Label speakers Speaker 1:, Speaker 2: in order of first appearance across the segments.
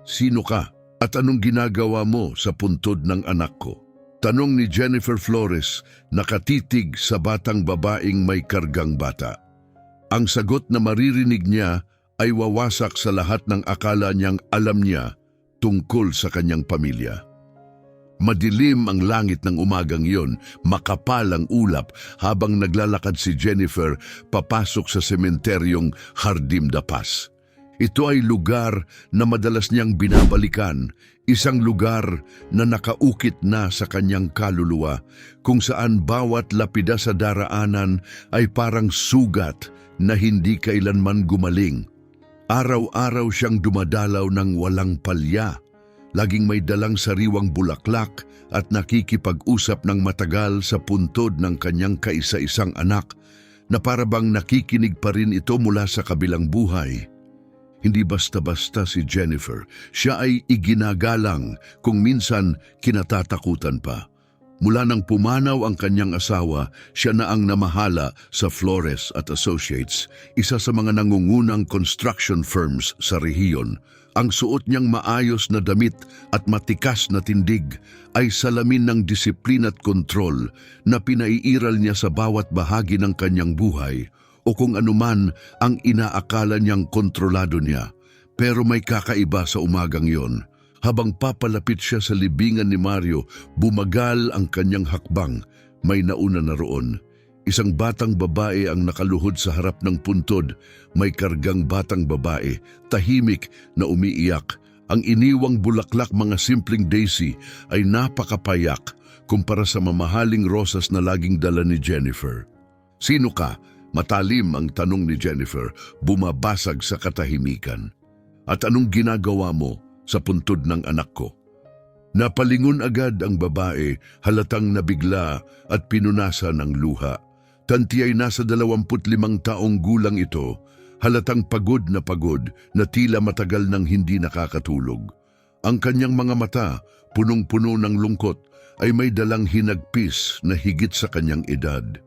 Speaker 1: Sino ka at anong ginagawa mo sa puntod ng anak ko? Tanong ni Jennifer Flores, nakatitig sa batang babaeng may kargang bata. Ang sagot na maririnig niya ay wawasak sa lahat ng akala niyang alam niya tungkol sa kanyang pamilya. Madilim ang langit ng umagang iyon, makapal ang ulap habang naglalakad si Jennifer papasok sa sementeryong Jardim da Paz. Ito ay lugar na madalas niyang binabalikan, isang lugar na nakaukit na sa kanyang kaluluwa, kung saan bawat lapida sa daraanan ay parang sugat na hindi kailanman gumaling. Araw-araw siyang dumadalaw ng walang palya, laging may dalang sariwang bulaklak at nakikipag-usap ng matagal sa puntod ng kanyang kaisa-isang anak na parabang nakikinig pa rin ito mula sa kabilang buhay. Hindi basta-basta si Jennifer, siya ay iginagalang, kung minsan kinatatakutan pa. Mula nang pumanaw ang kanyang asawa, siya na ang namahala sa Flores at Associates, isa sa mga nangungunang construction firms sa rehiyon. Ang suot niyang maayos na damit at matikas na tindig ay salamin ng disiplina at kontrol na pinaiiral niya sa bawat bahagi ng kanyang buhay, o kung anuman ang inaakala niyang kontrolado niya. Pero may kakaiba sa umagang iyon. Habang papalapit siya sa libingan ni Mario, bumagal ang kanyang hakbang. May nauna na roon. Isang batang babae ang nakaluhod sa harap ng puntod. May kargang batang babae, tahimik na umiiyak. Ang iniwang bulaklak, mga simpleng daisy, ay napakapayak kumpara sa mamahaling rosas na laging dala ni Jennifer. Sino ka? Matalim ang tanong ni Jennifer, bumabasag sa katahimikan. At anong ginagawa mo sa puntod ng anak ko? Napalingon agad ang babae, halatang nabigla at pinunasan ng luha. Tanti ay nasa 25 taong gulang ito, halatang pagod na tila matagal nang hindi nakakatulog. Ang kanyang mga mata, punong-puno ng lungkot, ay may dalang hinagpis na higit sa kanyang edad.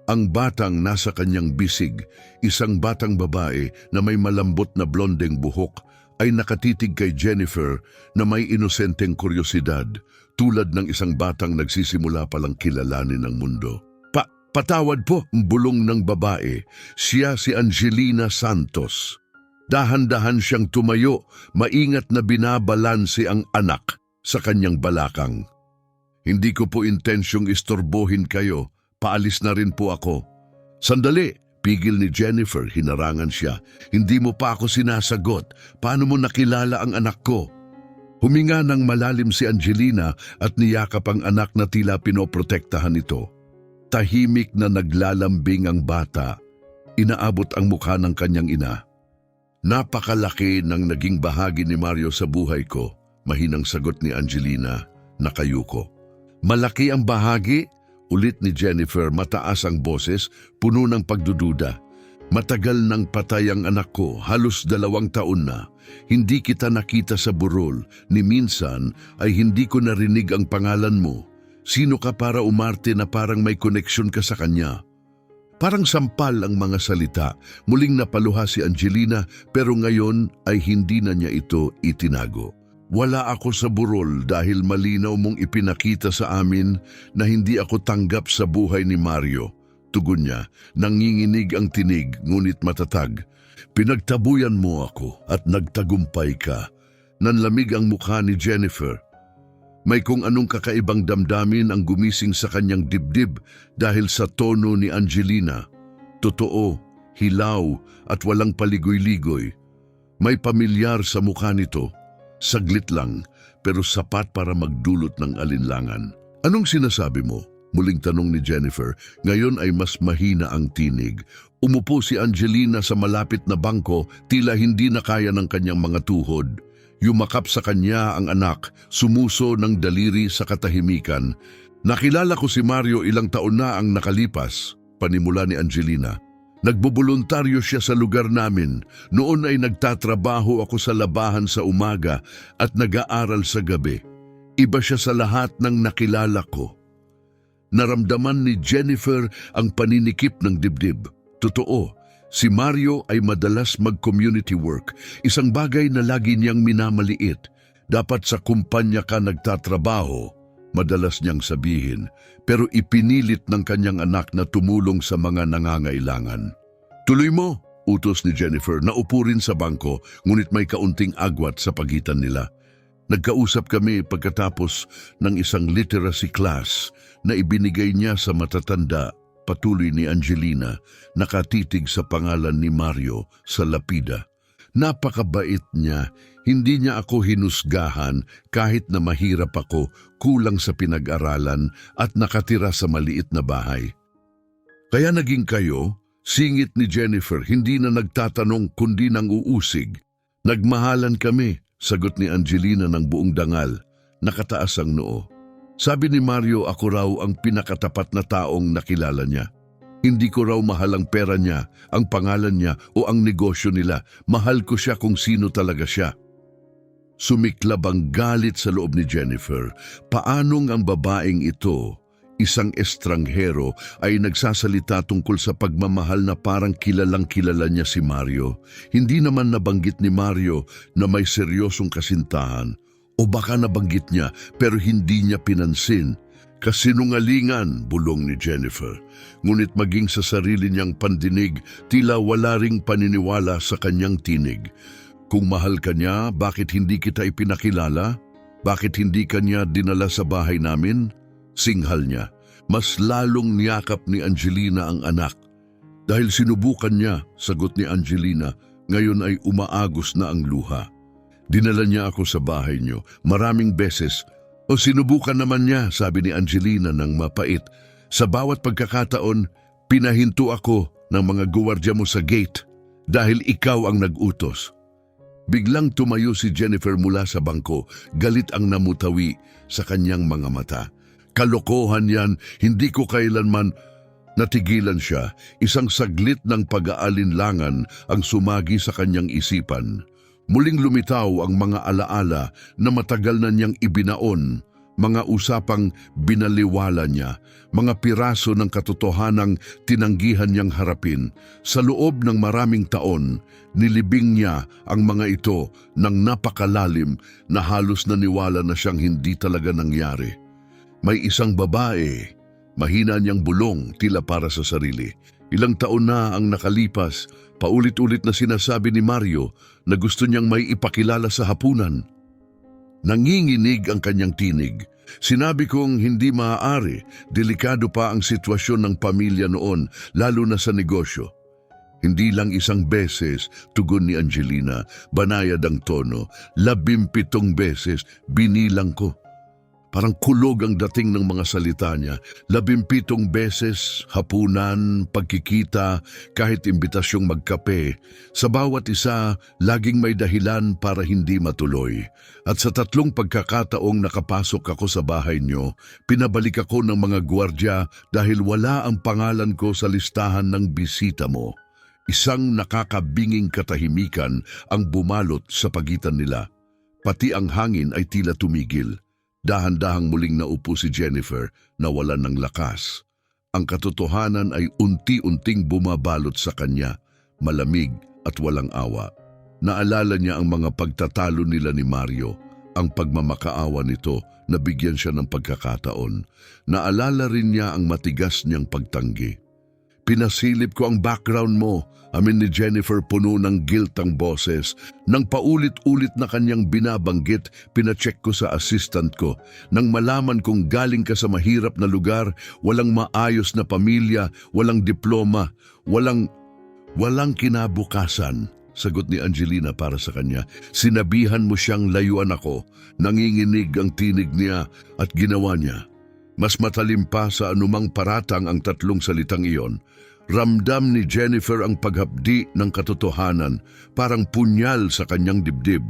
Speaker 1: Ang batang nasa kanyang bisig, isang batang babae na may malambot na blondeng buhok, ay nakatitig kay Jennifer na may inosenteng kuryosidad, tulad ng isang batang nagsisimula palang kilalanin ng mundo. Patawad po, bulong ng babae. Siya si Angelina Santos. Dahan-dahan siyang tumayo, maingat na binabalanse ang anak sa kanyang balakang. Hindi ko po intensyong istorbohin kayo. Paalis na rin po ako. Sandali, pigil ni Jennifer, hinarangan siya. Hindi mo pa ako sinasagot. Paano mo nakilala ang anak ko? Huminga ng malalim si Angelina at niyakap ang anak na tila pinoprotektahan ito. Tahimik na naglalambing ang bata. Inaabot ang mukha ng kanyang ina. Napakalaki ng naging bahagi ni Mario sa buhay ko, mahinang sagot ni Angelina, nakayuko. Malaki ang bahagi? Ulit ni Jennifer, mataas ang boses, puno ng pagdududa. Matagal nang patay ang anak ko, halos 2 taon na. Hindi kita nakita sa burol, ni minsan ay hindi ko narinig ang pangalan mo. Sino ka para umarte na parang may koneksyon ka sa kanya? Parang sampal ang mga salita. Muling napaluha si Angelina, pero ngayon ay hindi na niya ito itinago. Wala ako sa burol dahil malinaw mong ipinakita sa amin na hindi ako tanggap sa buhay ni Mario. Tugon niya, nanginginig ang tinig ngunit matatag. Pinagtabuyan mo ako at nagtagumpay ka. Nanlamig ang mukha ni Jennifer. May kung anong kakaibang damdamin ang gumising sa kanyang dibdib dahil sa tono ni Angelina. Totoo, hilaw at walang paligoy-ligoy. May pamilyar sa mukha nito. Saglit lang, pero sapat para magdulot ng alinlangan. Anong sinasabi mo? Muling tanong ni Jennifer. Ngayon ay mas mahina ang tinig. Umupo si Angelina sa malapit na bangko, tila hindi na kaya ng kanyang mga tuhod. Yumakap sa kanya ang anak, sumuso ng daliri sa katahimikan. Nakilala ko si Mario ilang taon na ang nakalipas, panimula ni Angelina. Nagbubuluntaryo siya sa lugar namin. Noon ay nagtatrabaho ako sa labahan sa umaga at nag-aaral sa gabi. Iba siya sa lahat ng nakilala ko. Naramdaman ni Jennifer ang paninikip ng dibdib. Totoo, Si Mario ay madalas mag-community work, isang bagay na lagi niyang minamaliit. Dapat sa kumpanya ka nagtatrabaho, madalas niyang sabihin, pero ipinilit ng kanyang anak na tumulong sa mga nangangailangan. Tuloy mo, utos ni Jennifer. Naupo rin sa bangko, ngunit may kaunting agwat sa pagitan nila. Nagkausap kami pagkatapos ng isang literacy class na ibinigay niya sa matatanda. Patuloy ni Angelina, nakatitig sa pangalan ni Mario sa lapida. Napakabait niya, hindi niya ako hinusgahan kahit na mahirap ako, kulang sa pinag-aralan at nakatira sa maliit na bahay. Kaya naging kayo, singit ni Jennifer, hindi na nagtatanong kundi nang uusig. Nagmahalan kami, sagot ni Angelina ng buong dangal, nakataas ang noo. Sabi ni Mario, ako raw ang pinakatapat na taong nakilala niya. Hindi ko raw mahal ang pera niya, ang pangalan niya o ang negosyo nila. Mahal ko siya kung sino talaga siya. Sumiklab ang galit sa loob ni Jennifer. Paanong ang babaeng ito, isang estranghero, ay nagsasalita tungkol sa pagmamahal na parang kilalang kilala niya si Mario? Hindi naman nabanggit ni Mario na may seryosong kasintahan. O baka nabanggit niya pero hindi niya pinansin. Kasinungalingan, bulong ni Jennifer. Ngunit maging sa sarili niyang pandinig, tila wala ring paniniwala sa kanyang tinig. Kung mahal ka niya, bakit hindi kita ipinakilala? Bakit hindi ka niya dinala sa bahay namin? Singhal niya. Mas lalong niyakap ni Angelina ang anak. Dahil sinubukan niya, sagot ni Angelina, ngayon ay umaagos na ang luha. Dinala niya ako sa bahay niyo maraming beses. O sinubukan naman niya, sabi ni Angelina ng mapait. Sa bawat pagkakataon, pinahinto ako ng mga guwardiya mo sa gate dahil ikaw ang nag-utos. Biglang tumayo si Jennifer mula sa bangko, galit ang namutawi sa kanyang mga mata. Kalokohan yan, hindi ko kailanman. Natigilan siya, isang saglit ng pag-aalinlangan ang sumagi sa kanyang isipan. Muling lumitaw ang mga alaala na matagal na niyang ibinaon, mga usapang binaliwala niya, mga piraso ng katotohanang tinanggihan niyang harapin. Sa loob ng maraming taon, nilibing niya ang mga ito ng napakalalim na halos naniwala na siyang hindi talaga nangyari. May isang babae, mahina niyang bulong tila para sa sarili. Ilang taon na ang nakalipas, paulit-ulit na sinasabi ni Mario na gusto niyang may ipakilala sa hapunan. Nanginginig ang kanyang tinig. Sinabi kong hindi maaari, delikado pa ang sitwasyon ng pamilya noon, lalo na sa negosyo. Hindi lang isang beses, tugon ni Angelina, banayad ang tono, 17 beses, binilang ko. Parang kulog ang dating ng mga salita niya. 17 beses, hapunan, pagkikita, kahit imbitasyong magkape. Sa bawat isa, laging may dahilan para hindi matuloy. At sa 3 pagkakataong nakapasok ako sa bahay niyo, pinabalik ako ng mga gwardiya dahil wala ang pangalan ko sa listahan ng bisita mo. Isang nakakabinging katahimikan ang bumalot sa pagitan nila. Pati ang hangin ay tila tumigil. Dahan-dahang muling naupo si Jennifer na wala ng lakas. Ang katotohanan ay unti-unting bumabalot sa kanya, malamig at walang awa. Naalala niya ang mga pagtatalo nila ni Mario, ang pagmamakaawa nito na bigyan siya ng pagkakataon. Naalala rin niya ang matigas niyang pagtanggi. Pinasilip ko ang background mo, amin ni Jennifer, puno ng guilt ang boses. Nang paulit-ulit na kanyang binabanggit, pinacheck ko sa assistant ko. Nang malaman kong galing ka sa mahirap na lugar, walang maayos na pamilya, walang diploma, walang kinabukasan, sagot ni Angelina para sa kanya. Sinabihan mo siyang layuan ako, nanginginig ang tinig niya at ginawa niya. Mas matalim pa sa anumang paratang ang 3 salitang iyon. Ramdam ni Jennifer ang paghapdi ng katotohanan, parang punyal sa kanyang dibdib.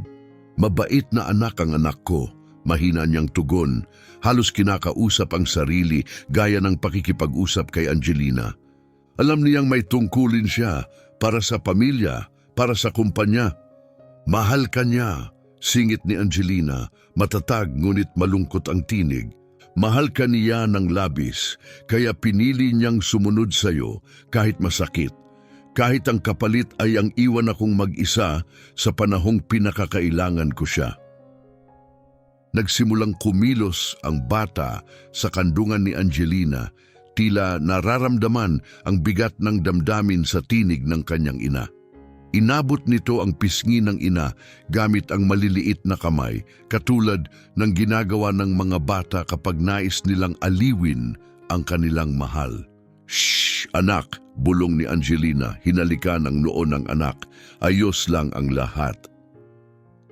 Speaker 1: Mabait na anak ang anak ko, mahina niyang tugon. Halos kinakausap ang sarili gaya ng pakikipag-usap kay Angelina. Alam niyang may tungkulin siya para sa pamilya, para sa kumpanya. Mahal ka niya, singit ni Angelina, matatag ngunit malungkot ang tinig. Mahal ka niya ng labis, kaya pinili niyang sumunod sa iyo kahit masakit. kahit ang kapalit ay ang iwan akong mag-isa sa panahong pinakakailangan ko siya. Nagsimulang kumilos ang bata sa kandungan ni Angelina, tila nararamdaman ang bigat ng damdamin sa tinig ng kanyang ina. Inabot nito ang pisngi ng ina gamit ang maliliit na kamay, katulad ng ginagawa ng mga bata kapag nais nilang aliwin ang kanilang mahal. "Shh, anak!" bulong ni Angelina, hinalikan ang noo ng anak. Ayos lang ang lahat.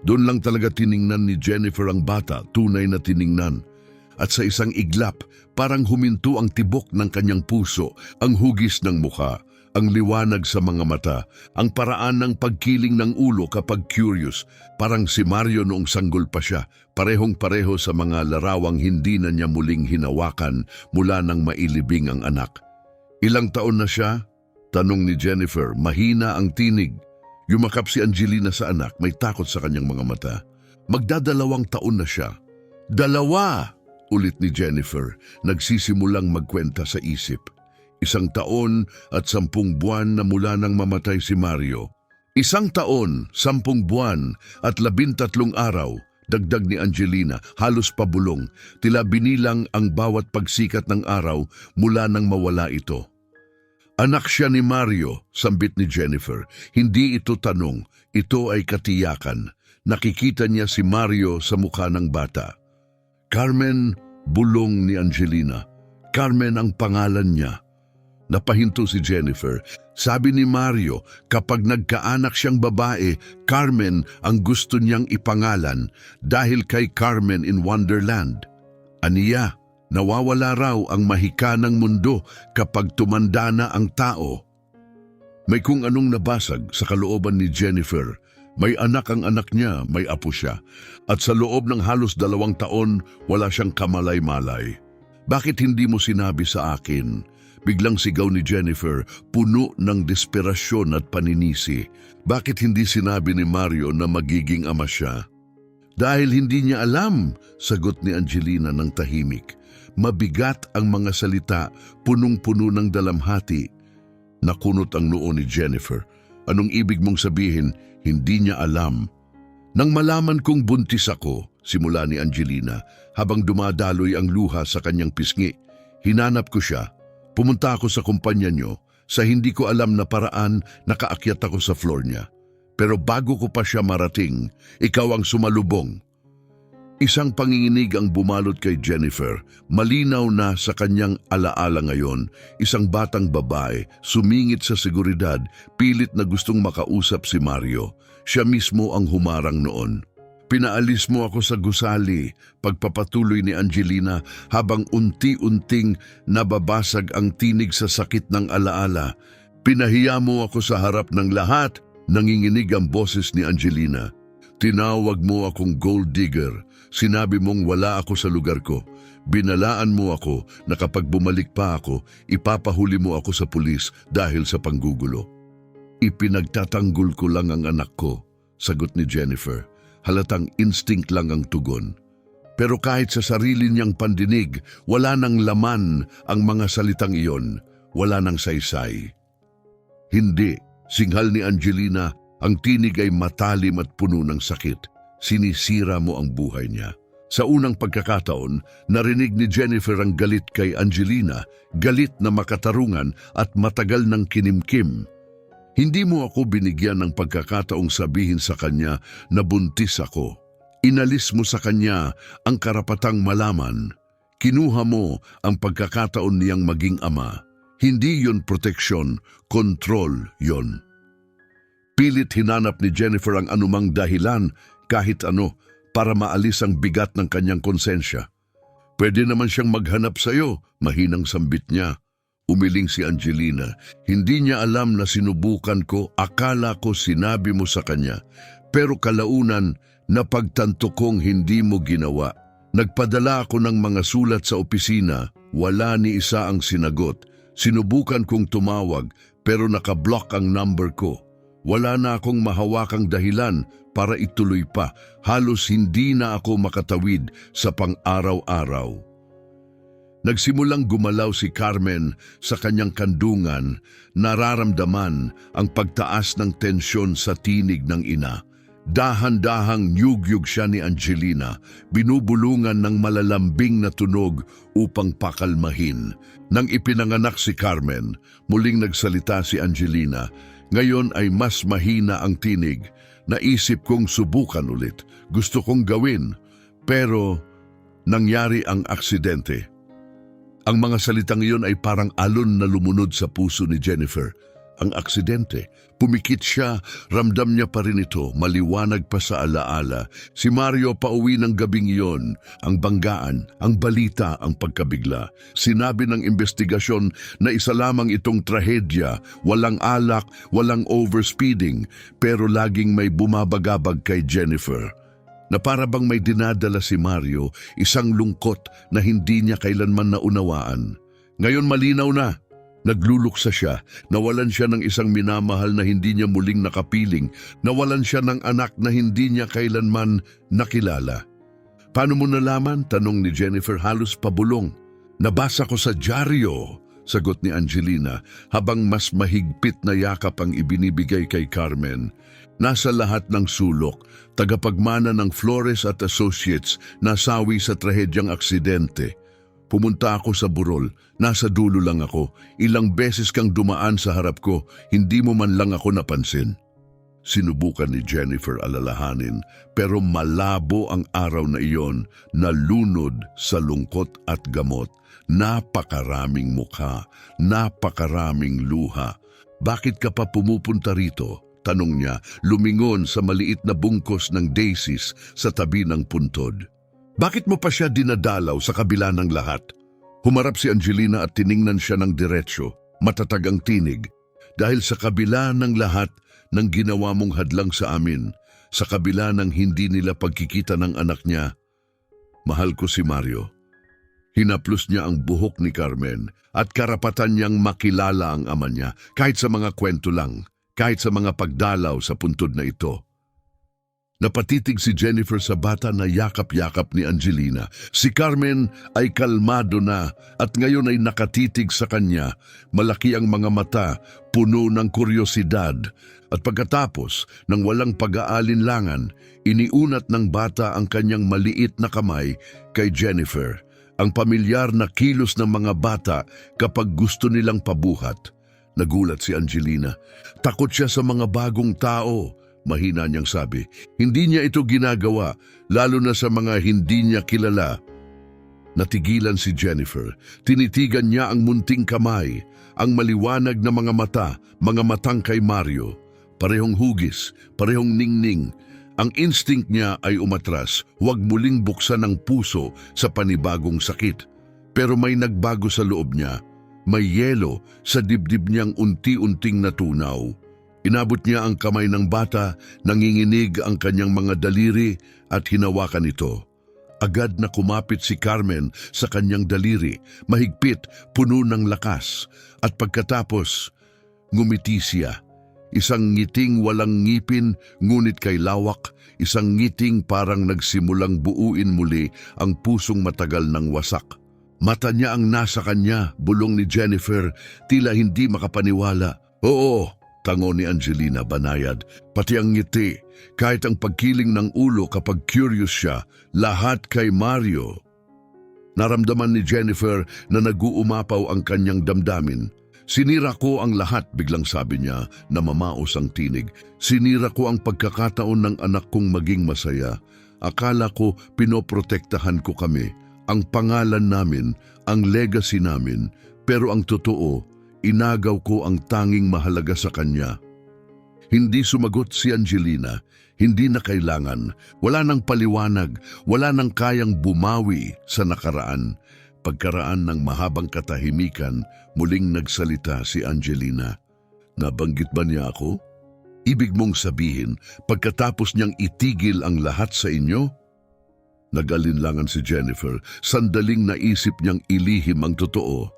Speaker 1: Doon lang talaga tiningnan ni Jennifer ang bata, tunay na tiningnan. At sa isang iglap, parang huminto ang tibok ng kanyang puso, ang hugis ng mukha, ang liwanag sa mga mata, ang paraan ng pagkiling ng ulo kapag curious, parang si Mario noong sanggol pa siya, parehong-pareho sa mga larawang hindi na niya muling hinawakan mula nang mailibing ang anak. "Ilang taon na siya?" tanong ni Jennifer, mahina ang tinig. Yumakap si Angelina sa anak, may takot sa kanyang mga mata. "Magdadalawang taon na siya." "Dalawa!" ulit ni Jennifer, nagsisimulang magkwenta sa isip. 1 taon at 10 buwan na mula nang mamatay si Mario. 1 taon, 10 buwan at 13 araw, dagdag ni Angelina, halos pabulong, tila binilang ang bawat pagsikat ng araw mula nang mawala ito. "Anak siya ni Mario," sambit ni Jennifer. Hindi ito tanong, ito ay katiyakan. Nakikita niya si Mario sa mukha ng bata. "Carmen," bulong ni Angelina. "Carmen ang pangalan niya." Napahinto si Jennifer. Sabi ni Mario, kapag nagkaanak siyang babae, Carmen ang gusto niyang ipangalan dahil kay Carmen in Wonderland. Aniya, nawawala raw ang mahika ng mundo kapag tumanda na ang tao. May kung anong nabasag sa kalooban ni Jennifer. May anak ang anak niya, may apo siya. At sa loob ng halos 2 taon, wala siyang kamalay-malay. "Bakit hindi mo sinabi sa akin?" Biglang sigaw ni Jennifer, puno ng desperasyon at paninisi. Bakit hindi sinabi ni Mario na magiging ama siya? "Dahil hindi niya alam," sagot ni Angelina ng tahimik. Mabigat ang mga salita, punong-puno ng dalamhati. Nakunot ang noo ni Jennifer. "Anong ibig mong sabihin, hindi niya alam?" "Nang malaman kong buntis ako," simula ni Angelina, habang dumadaloy ang luha sa kanyang pisngi, "hinanap ko siya. Pumunta ako sa kumpanya niyo. Sa hindi ko alam na paraan, nakaakyat ako sa floor niya. Pero bago ko pa siya marating, ikaw ang sumalubong." Isang panginginig ang bumalot kay Jennifer. Malinaw na sa kanyang alaala ngayon, isang batang babae, sumingit sa seguridad, pilit na gustong makausap si Mario. Siya mismo ang humarang noon. "Pinaalis mo ako sa gusali," pagpapatuloy ni Angelina habang unti-unting nababasag ang tinig sa sakit ng alaala. "Pinahiya mo ako sa harap ng lahat," nanginginig ang boses ni Angelina. "Tinawag mo akong gold digger. Sinabi mong wala ako sa lugar ko. Binalaan mo ako na kapag bumalik pa ako, ipapahuli mo ako sa pulis dahil sa panggugulo." "Ipinagtatanggol ko lang ang anak ko," sagot ni Jennifer. Halatang instinct lang ang tugon. Pero kahit sa sarili niyang pandinig, wala nang laman ang mga salitang iyon, wala nang saysay. "Hindi," singhal ni Angelina, ang tinig ay matalim at puno ng sakit. "Sinisira mo ang buhay niya." Sa unang pagkakataon, narinig ni Jennifer ang galit kay Angelina, galit na makatarungan at matagal ng kinimkim. "Hindi mo ako binigyan ng pagkakataong sabihin sa kanya na buntis ako. Inalis mo sa kanya ang karapatang malaman. Kinuha mo ang pagkakataon niyang maging ama. Hindi yon proteksyon, kontrol yon." Pilit hinanap ni Jennifer ang anumang dahilan, kahit ano, para maalis ang bigat ng kanyang konsensya. "Pwede naman siyang maghanap sa iyo," mahinang sambit niya. Umiling si Angelina. "Hindi niya alam na sinubukan ko, akala ko sinabi mo sa kanya. Pero kalaunan, napagtanto kong hindi mo ginawa. Nagpadala ako ng mga sulat sa opisina, wala ni isa ang sinagot. Sinubukan kong tumawag, pero nakablock ang number ko. Wala na akong mahawakang dahilan para ituloy pa. Halos hindi na ako makatawid sa pang-araw-araw." Nagsimulang gumalaw si Carmen sa kanyang kandungan, nararamdaman ang pagtaas ng tensyon sa tinig ng ina. Dahan-dahang nyugyug siya ni Angelina, binubulungan ng malalambing na tunog upang pakalmahin. Nang ipinanganak si Carmen, muling nagsalita si Angelina. Ngayon ay mas mahina ang tinig. Naisip kong subukan ulit. Gusto kong gawin. Pero nangyari ang aksidente. Ang mga salitang iyon ay parang alon na lumunod sa puso ni Jennifer. Ang aksidente. Pumikit siya, ramdam niya pa rin ito, maliwanag pa sa alaala. Si Mario pauwi ng gabing iyon, ang banggaan, ang balita, ang pagkabigla. Sinabi ng investigasyon na isa lamang itong trahedya, walang alak, walang overspeeding, pero laging may bumabagabag kay Jennifer. Na para bang may dinadala si Mario, isang lungkot na hindi niya kailanman naunawaan. Ngayon malinaw na. Nagluluksa siya, nawalan siya ng isang minamahal na hindi niya muling nakapiling, nawalan siya ng anak na hindi niya kailanman nakilala. Paano mo nalaman? Tanong ni Jennifer halos pabulong. Nabasa ko sa dyaryo, sagot ni Angelina habang mas mahigpit na yakap ang ibinibigay kay Carmen. Nasa lahat ng sulok, tagapagmana ng Flores at Associates nasawi sa trahedyang aksidente. Pumunta ako sa burol, nasa dulo lang ako. Ilang beses kang dumaan sa harap ko, hindi mo man lang ako napansin. Sinubukan ni Jennifer alalahanin, pero malabo ang araw na iyon, nalunod sa lungkot at gamot. Napakaraming mukha, napakaraming luha. Bakit ka pa pumupunta rito? Tanong niya, lumingon sa maliit na bungkos ng daisies sa tabi ng puntod. Bakit mo pa siya dinadalaw sa kabila ng lahat? Humarap si Angelina at tiningnan siya ng diretsyo, matatag ang tinig. Dahil sa kabila ng lahat ng ginawa mong hadlang sa amin, sa kabila ng hindi nila pagkikita ng anak niya, mahal ko si Mario. Hinaplos niya ang buhok ni Carmen at karapatan niyang makilala ang ama niya kahit sa mga kwento lang, kahit sa mga pagdalaw sa puntod na ito. Napatitig si Jennifer sa bata na yakap-yakap ni Angelina. Si Carmen ay kalmado na at ngayon ay nakatitig sa kanya. Malaki ang mga mata, puno ng kuryosidad. At pagkatapos ng walang pag-aalinlangan, iniunat ng bata ang kanyang maliit na kamay kay Jennifer. Ang pamilyar na kilos ng mga bata kapag gusto nilang pabuhat. Nagulat si Angelina. Takot siya sa mga bagong tao. Mahina niyang sabi, hindi niya ito ginagawa, lalo na sa mga hindi niya kilala. Natigilan si Jennifer. Tinitigan niya ang munting kamay, ang maliwanag na mga mata, mga matang kay Mario. Parehong hugis, parehong ningning. Ang instinct niya ay umatras, huwag muling buksan ang puso sa panibagong sakit. Pero may nagbago sa loob niya. May yelo sa dibdib niyang unti-unting natunaw. Inabot niya ang kamay ng bata, nanginginig ang kanyang mga daliri at hinawakan ito. Agad na kumapit si Carmen sa kanyang daliri, mahigpit, puno ng lakas. At pagkatapos, ngumiti siya. Isang ngiting walang ngipin, ngunit kay lawak, isang ngiting parang nagsimulang buuin muli ang pusong matagal ng wasak. Mata niya ang nasa kanya, bulong ni Jennifer, tila hindi makapaniwala. Oo, tango ni Angelina banayad, pati ang ngiti, kahit ang pagkiling ng ulo kapag curious siya, lahat kay Mario. Naramdaman ni Jennifer na nag-uumapaw ang kanyang damdamin. Sinira ko ang lahat, biglang sabi niya na mamaos ang tinig. Sinira ko ang pagkakataon ng anak kong maging masaya. Akala ko pinoprotektahan ko kami, ang pangalan namin, ang legacy namin, pero ang totoo, inagaw ko ang tanging mahalaga sa kanya. Hindi sumagot si Angelina, hindi na kailangan, wala nang paliwanag, wala nang kayang bumawi sa nakaraan. Pagkaraan ng mahabang katahimikan, muling nagsalita si Angelina. Nabanggit ba niya ako? Ibig mong sabihin, pagkatapos niyang itigil ang lahat sa inyo? Nag-alinlangan si Jennifer, sandaling naisip niyang ilihim ang totoo.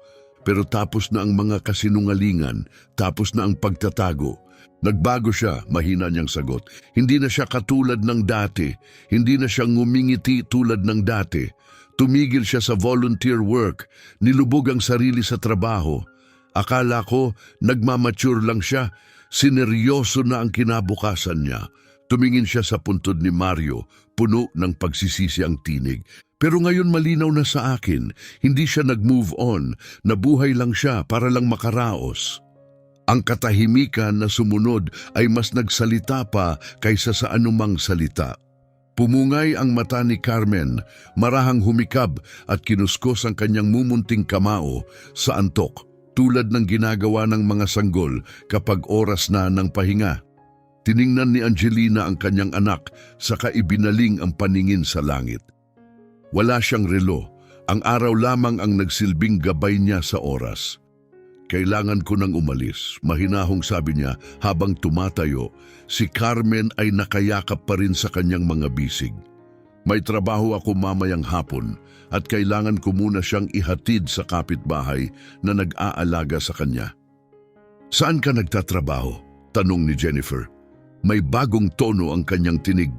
Speaker 1: Pero tapos na ang mga kasinungalingan, tapos na ang pagtatago. Nagbago siya, mahina niyang sagot. Hindi na siya katulad ng dati, hindi na siya ngumingiti tulad ng dati. Tumigil siya sa volunteer work, nilubog ang sarili sa trabaho. Akala ko nagmamature lang siya, sineryoso na ang kinabukasan niya. Tumingin siya sa puntod ni Mario, puno ng pagsisisi ang tinig. Pero ngayon malinaw na sa akin, hindi siya nag-move on, nabuhay lang siya para lang makaraos. Ang katahimikan na sumunod ay mas nagsalita pa kaysa sa anumang salita. Pumungay ang mata ni Carmen, marahang humikab at kinuskos ang kanyang mumunting kamao sa antok, tulad ng ginagawa ng mga sanggol kapag oras na ng pahinga. Tiningnan ni Angelina ang kanyang anak, saka ibinaling ang paningin sa langit. Wala siyang relo, ang araw lamang ang nagsilbing gabay niya sa oras. Kailangan ko nang umalis, mahinahong sabi niya habang tumatayo. Si Carmen ay nakayakap pa rin sa kanyang mga bisig. May trabaho ako mamayang hapon at kailangan ko muna siyang ihatid sa kapitbahay na nag-aalaga sa kanya. Saan ka nagtatrabaho? Tanong ni Jennifer. May bagong tono ang kanyang tinig.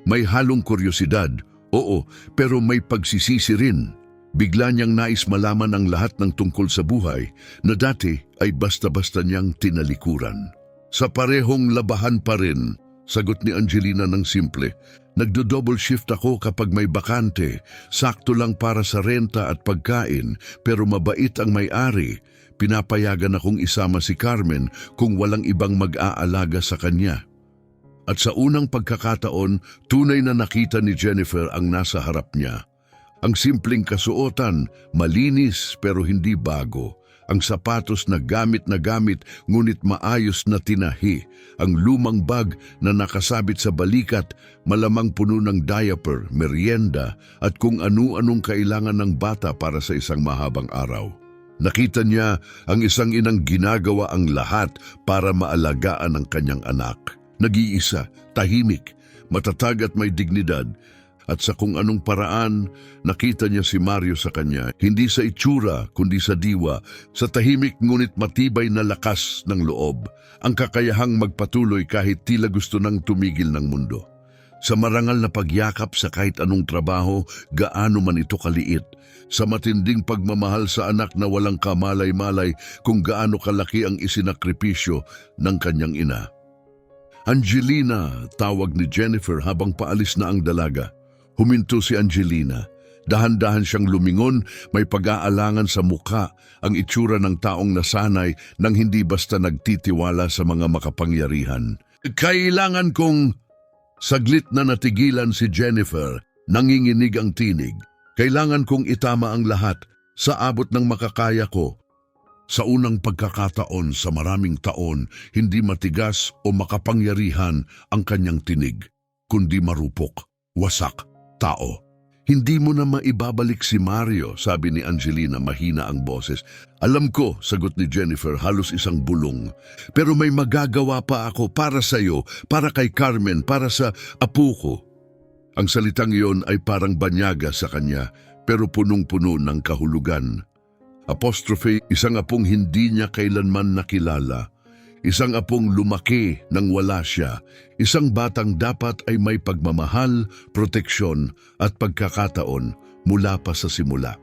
Speaker 1: May halong kuryosidad, oo, pero may pagsisisi rin. Bigla niyang nais malaman ang lahat ng tungkol sa buhay na dati ay basta-basta niyang tinalikuran. Sa parehong labahan pa rin, sagot ni Angelina ng simple. Nagdo-double shift ako kapag may bakante, sakto lang para sa renta at pagkain, pero mabait ang may-ari. Pinapayagan akong isama si Carmen kung walang ibang mag-aalaga sa kanya. At sa unang pagkakataon, tunay na nakita ni Jennifer ang nasa harap niya. Ang simpleng kasuotan, malinis pero hindi bago. Ang sapatos na gamit ngunit maayos na tinahi. Ang lumang bag na nakasabit sa balikat, malamang puno ng diaper, merienda at kung ano-anong kailangan ng bata para sa isang mahabang araw. Nakita niya ang isang inang ginagawa ang lahat para maalagaan ang kanyang anak. Nag-iisa, tahimik, matatag at may dignidad. At sa kung anong paraan, nakita niya si Mario sa kanya, hindi sa itsura kundi sa diwa, sa tahimik ngunit matibay na lakas ng loob, ang kakayahang magpatuloy kahit tila gusto nang tumigil ng mundo. Sa marangal na pagyakap sa kahit anong trabaho, gaano man ito kaliit, sa matinding pagmamahal sa anak na walang kamalay-malay kung gaano kalaki ang isinakripisyo ng kanyang ina. Angelina, tawag ni Jennifer habang paalis na ang dalaga. Huminto si Angelina. Dahan-dahan siyang lumingon, may pag-aalangan sa mukha, ang itsura ng taong nasanay nang hindi basta nagtitiwala sa mga makapangyarihan. Kailangan kong... Saglit na natigilan si Jennifer, nanginginig ang tinig. Kailangan kong itama ang lahat sa abot ng makakaya ko. Sa unang pagkakataon sa maraming taon, hindi matigas o makapangyarihan ang kanyang tinig, kundi marupok, wasak, tao. Hindi mo na maibabalik si Mario, sabi ni Angelina, mahina ang boses. Alam ko, sagot ni Jennifer, halos isang bulong. Pero may magagawa pa ako para sa'yo, para kay Carmen, para sa apo ko. Ang salitang iyon ay parang banyaga sa kanya, pero punong-puno ng kahulugan. Apostrophe, isang apong hindi niya kailanman nakilala. Isang apong lumaki nang wala siya. Isang batang dapat ay may pagmamahal, proteksyon at pagkakataon mula pa sa simula.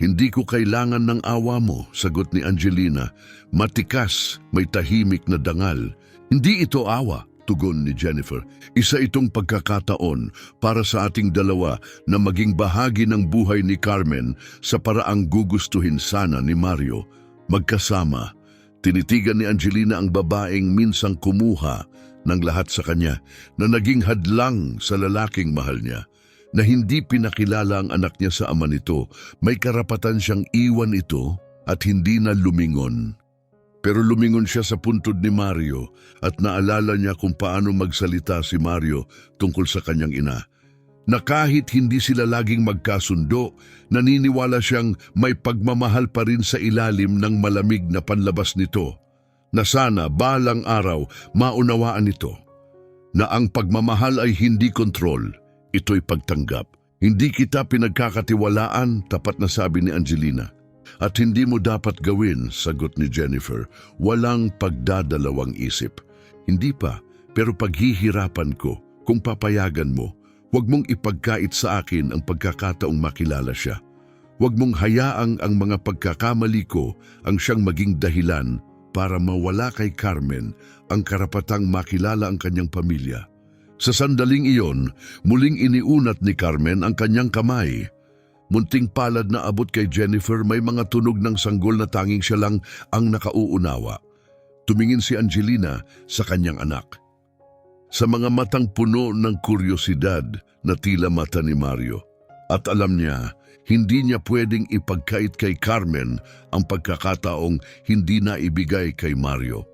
Speaker 1: Hindi ko kailangan ng awa mo, sagot ni Angelina. Matikas, may tahimik na dangal. Hindi ito awa, tugon ni Jennifer. Isa itong pagkakataon para sa ating dalawa na maging bahagi ng buhay ni Carmen sa paraang gugustuhin sana ni Mario. Magkasama. Tinitigan ni Angelina ang babaeng minsang kumuha ng lahat sa kanya, na naging hadlang sa lalaking mahal niya, na hindi pinakilala ang anak niya sa ama nito. May karapatan siyang iwan ito at hindi na lumingon. Pero lumingon siya sa puntod ni Mario at naalala niya kung paano magsalita si Mario tungkol sa kanyang ina. Na kahit hindi sila laging magkasundo, naniniwala siyang may pagmamahal pa rin sa ilalim ng malamig na panlabas nito, na sana balang araw maunawaan nito, na ang pagmamahal ay hindi kontrol, ito'y pagtanggap. Hindi kita pinagkakatiwalaan, tapat na sabi ni Angelina. At hindi mo dapat gawin, sagot ni Jennifer, walang pagdadalawang isip. Hindi pa, pero paghihirapan ko kung papayagan mo. Huwag mong ipagkait sa akin ang pagkakataong makilala siya. Huwag mong hayaang ang mga pagkakamali ko ang siyang maging dahilan para mawala kay Carmen ang karapatang makilala ang kanyang pamilya. Sa sandaling iyon, muling iniunat ni Carmen ang kanyang kamay. Munting palad na abot kay Jennifer, may mga tunog ng sanggol na tanging siya lang ang nakauunawa. Tumingin si Angelina sa kanyang anak. Sa mga matang puno ng kuryosidad na tila mata ni Mario. At alam niya, hindi niya pwedeng ipagkait kay Carmen ang pagkakataong hindi na ibigay kay Mario.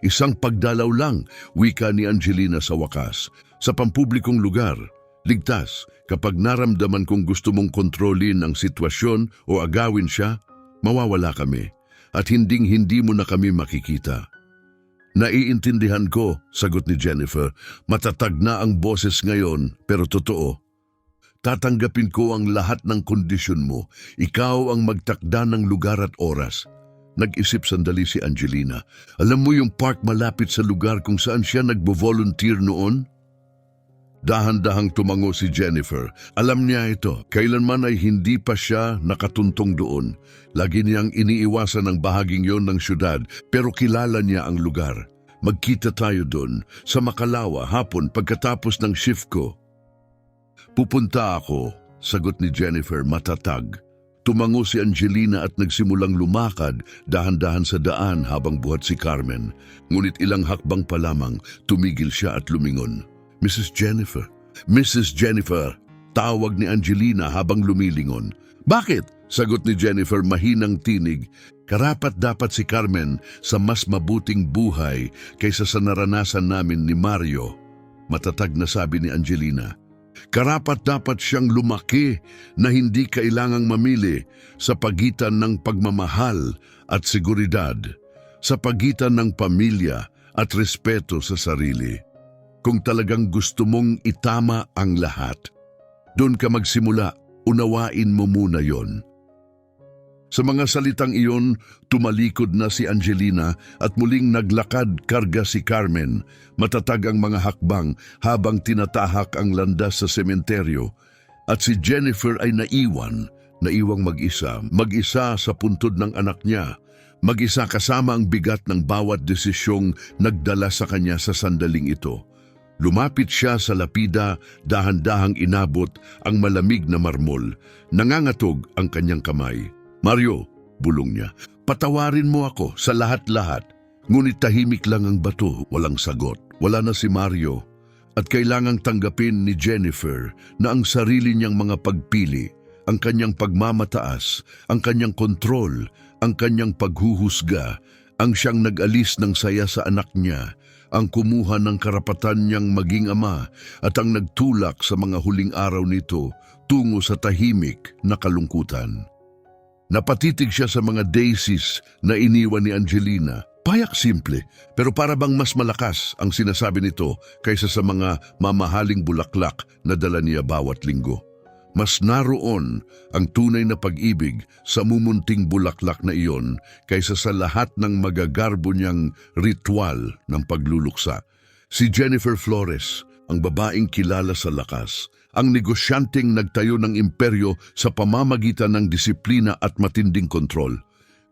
Speaker 1: Isang pagdalaw lang, wika ni Angelina sa wakas. Sa pampublikong lugar, ligtas, kapag naramdaman kong gusto mong kontrolin ang sitwasyon o agawin siya, mawawala kami at hinding-hindi mo na kami makikita. Naiintindihan ko, sagot ni Jennifer, matatag na ang boses ngayon pero totoo. Tatanggapin ko ang lahat ng kondisyon mo. Ikaw ang magtakda ng lugar at oras. Nag-isip sandali si Angelina. Alam mo yung park malapit sa lugar kung saan siya nagbo-volunteer noon? Dahan-dahang tumango si Jennifer. Alam niya ito. Kailanman ay hindi pa siya nakatuntong doon. Lagi niyang iniiwasan ang bahaging yon ng syudad, pero kilala niya ang lugar. Magkita tayo doon sa Makalawa hapon pagkatapos ng shift ko. Pupunta ako, sagot ni Jennifer matatag. Tumango si Angelina at nagsimulang lumakad dahan-dahan sa daan habang buhat si Carmen. Ngunit ilang hakbang pa lamang, tumigil siya at lumingon. Mrs. Jennifer, tawag ni Angelina habang lumilingon. Bakit? Sagot ni Jennifer mahinang tinig. Karapat-dapat si Carmen sa mas mabuting buhay kaysa sa naranasan namin ni Mario. Matatag na sabi ni Angelina. Karapat-dapat siyang lumaki na hindi kailangang mamili sa pagitan ng pagmamahal at seguridad, sa pagitan ng pamilya at respeto sa sarili. Kung talagang gusto mong itama ang lahat, doon ka magsimula, unawain mo muna yon. Sa mga salitang iyon, tumalikod na si Angelina at muling naglakad karga si Carmen. Matatag ang mga hakbang habang tinatahak ang landas sa sementeryo. At si Jennifer ay naiwang mag-isa sa puntod ng anak niya. Mag-isa kasama ang bigat ng bawat desisyong nagdala sa kanya sa sandaling ito. Lumapit siya sa lapida, dahan-dahang inabot ang malamig na marmol. Nangangatog ang kanyang kamay. Mario, bulong niya, patawarin mo ako sa lahat-lahat. Ngunit tahimik lang ang bato, walang sagot. Wala na si Mario at kailangang tanggapin ni Jennifer na ang sarili niyang mga pagpili, ang kanyang pagmamataas, ang kanyang kontrol, ang kanyang paghuhusga, ang siyang nag-alis ng saya sa anak niya, ang kumuha ng karapatan niyang maging ama at ang nagtulak sa mga huling araw nito tungo sa tahimik na kalungkutan. Napatitig siya sa mga daisies na iniwan ni Angelina. Payak simple, pero para bang mas malakas ang sinasabi nito kaysa sa mga mamahaling bulaklak na dala niya bawat linggo. Mas naroon ang tunay na pag-ibig sa mumunting bulaklak na iyon kaysa sa lahat ng magagarbo niyang ritual ng pagluluksa. Si Jennifer Flores, ang babaeng kilala sa lakas, ang negosyanteng nagtayo ng imperyo sa pamamagitan ng disiplina at matinding kontrol.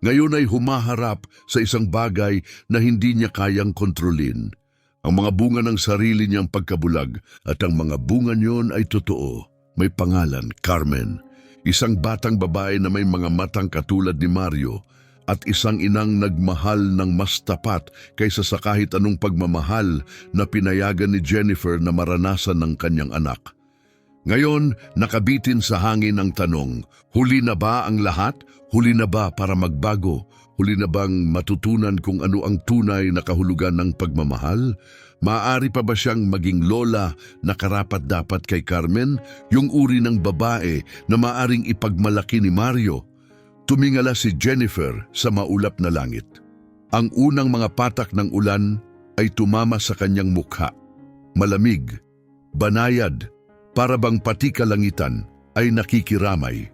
Speaker 1: Ngayon ay humaharap sa isang bagay na hindi niya kayang kontrolin. Ang mga bunga ng sarili niyang pagkabulag at ang mga bunga niyon ay totoo. May pangalan, Carmen. Isang batang babae na may mga matang katulad ni Mario at isang inang nagmahal ng mas tapat kaysa sa kahit anong pagmamahal na pinayagan ni Jennifer na maranasan ng kanyang anak. Ngayon, nakabitin sa hangin ang tanong, huli na ba ang lahat? Huli na ba para magbago? Huli na bang matutunan kung ano ang tunay na kahulugan ng pagmamahal? Maaari pa ba siyang maging lola na karapat-dapat kay Carmen? Yung uri ng babae na maaring ipagmalaki ni Mario? Tumingala si Jennifer sa maulap na langit. Ang unang mga patak ng ulan ay tumama sa kanyang mukha. Malamig, banayad, para bang pati kalangitan ay nakikiramay.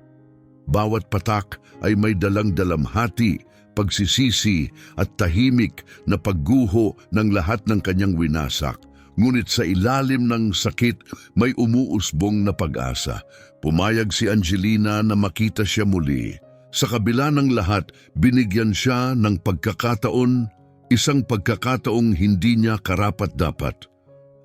Speaker 1: Bawat patak ay may dalang dalamhati, pagsisisi at tahimik na pagguho ng lahat ng kanyang winasak. Ngunit sa ilalim ng sakit, may umuusbong na pag-asa. Pumayag si Angelina na makita siya muli. Sa kabila ng lahat, binigyan siya ng pagkakataon, isang pagkakataong hindi niya karapat-dapat.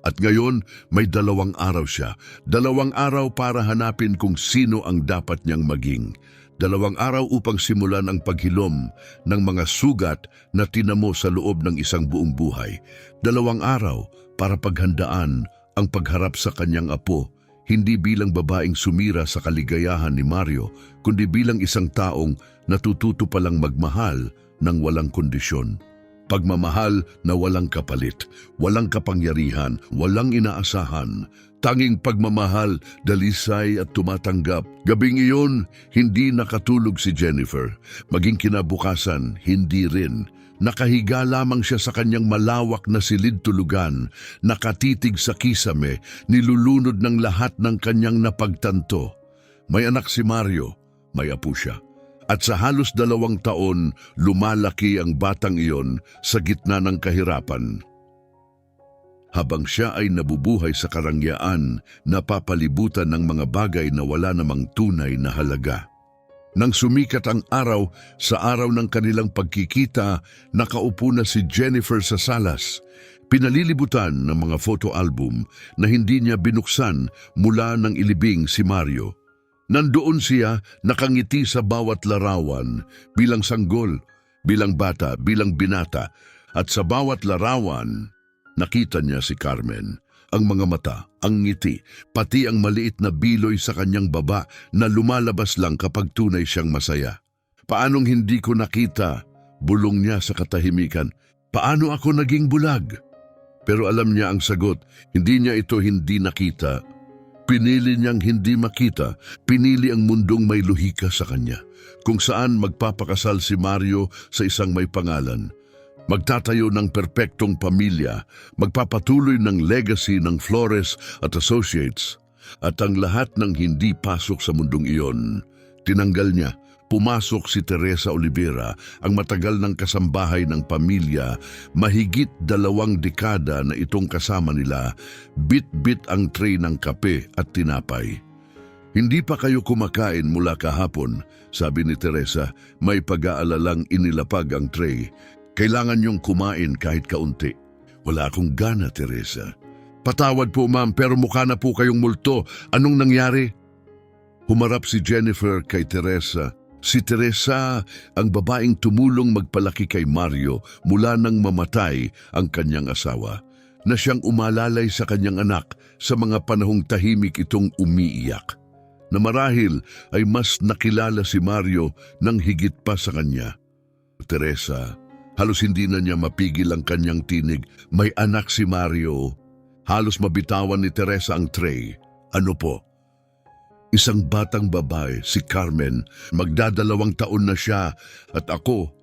Speaker 1: At ngayon, may 2 araw siya. 2 araw para hanapin kung sino ang dapat niyang maging. 2 araw upang simulan ang paghilom ng mga sugat na tinamo sa loob ng isang buong buhay. 2 araw para paghandaan ang pagharap sa kanyang apo, hindi bilang babaeng sumira sa kaligayahan ni Mario, kundi bilang isang taong natututo palang magmahal ng walang kondisyon. Pagmamahal na walang kapalit, walang kapangyarihan, walang inaasahan. Tanging pagmamahal, dalisay at tumatanggap. Gabing iyon, hindi nakatulog si Jennifer. Maging kinabukasan, hindi rin. Nakahiga lamang siya sa kanyang malawak na silid-tulugan, nakatitig sa kisame, nilulunod ng lahat ng kanyang napagtanto. May anak si Mario, may apo siya. At sa halos 2 taon, lumalaki ang batang iyon sa gitna ng kahirapan. Habang siya ay nabubuhay sa karangyaan, napapalibutan ng mga bagay na wala namang tunay na halaga. Nang sumikat ang araw, sa araw ng kanilang pagkikita, nakaupo na si Jennifer sa salas. Pinalilibutan ng mga photo album na hindi niya binuksan mula ng ilibing si Mario. Nandoon siya nakangiti sa bawat larawan, bilang sanggol, bilang bata, bilang binata, at sa bawat larawan, nakita niya si Carmen. Ang mga mata, ang ngiti, pati ang maliit na biloy sa kanyang baba na lumalabas lang kapag tunay siyang masaya. Paanong hindi ko nakita? Bulong niya sa katahimikan. Paano ako naging bulag? Pero alam niya ang sagot, hindi niya ito hindi nakita. Pinili niyang hindi makita, pinili ang mundong may luhika sa kanya, kung saan magpapakasal si Mario sa isang may pangalan. Magtatayo ng perpektong pamilya, magpapatuloy ng legacy ng Flores at Associates, at ang lahat ng hindi pasok sa mundong iyon, tinanggal niya. Pumasok si Teresa Olivera, ang matagal ng kasambahay ng pamilya, mahigit 2 dekada na itong kasama nila, bit-bit ang tray ng kape at tinapay. Hindi pa kayo kumakain mula kahapon, sabi ni Teresa, may pag-aalalang inilapag ang tray. Kailangan niyong kumain kahit kaunti. Wala akong gana, Teresa. Patawad po, ma'am, pero mukha na po kayong multo. Anong nangyari? Humarap si Jennifer kay Teresa. Si Teresa, ang babaeng tumulong magpalaki kay Mario mula nang mamatay ang kanyang asawa, na siyang umalalay sa kanyang anak sa mga panahong tahimik itong umiiyak, na marahil ay mas nakilala si Mario nang higit pa sa kanya. Teresa, halos hindi na niya mapigil ang kanyang tinig. May anak si Mario. Halos mabitawan ni Teresa ang tray. Ano po? Isang batang babae, si Carmen, magdadalawang taon na siya at ako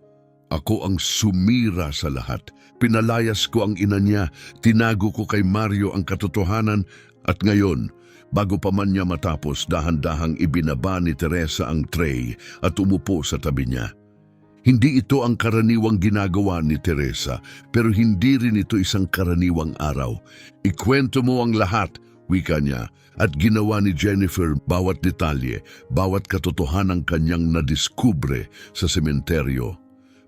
Speaker 1: ang sumira sa lahat. Pinalayas ko ang ina niya, tinago ko kay Mario ang katotohanan at ngayon, bago pa man niya matapos, dahan-dahang ibinaba ni Teresa ang tray at umupo sa tabi niya. Hindi ito ang karaniwang ginagawa ni Teresa, pero hindi rin ito isang karaniwang araw. Ikwento mo ang lahat, wika niya, at ginawa ni Jennifer bawat detalye, bawat katotohanang kanyang nadiskubre sa sementeryo,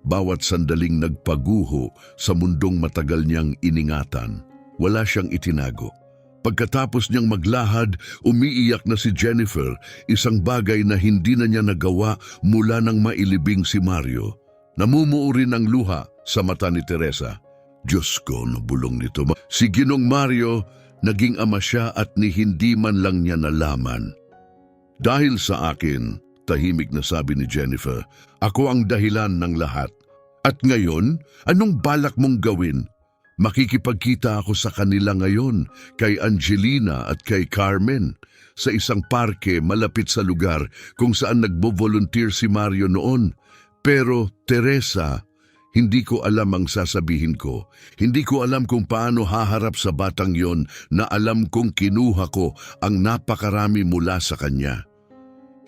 Speaker 1: bawat sandaling nagpaguho sa mundong matagal niyang iningatan. Wala siyang itinago. Pagkatapos niyang maglahad, umiiyak na si Jennifer, isang bagay na hindi na niya nagawa mula nang mailibing si Mario. Namumuo rin ang luha sa mata ni Teresa. Diyos ko, nabulong nito. Si Ginong Mario, naging ama siya at ni hindi man lang niya nalaman. Dahil sa akin, tahimik na sabi ni Jennifer, ako ang dahilan ng lahat. At ngayon, anong balak mong gawin? Makikipagkita ako sa kanila ngayon, kay Angelina at kay Carmen, sa isang parke malapit sa lugar kung saan nagbo-volunteer si Mario noon. Pero, Teresa, hindi ko alam ang sasabihin ko. Hindi ko alam kung paano haharap sa batang yon na alam kong kinuha ko ang napakarami mula sa kanya.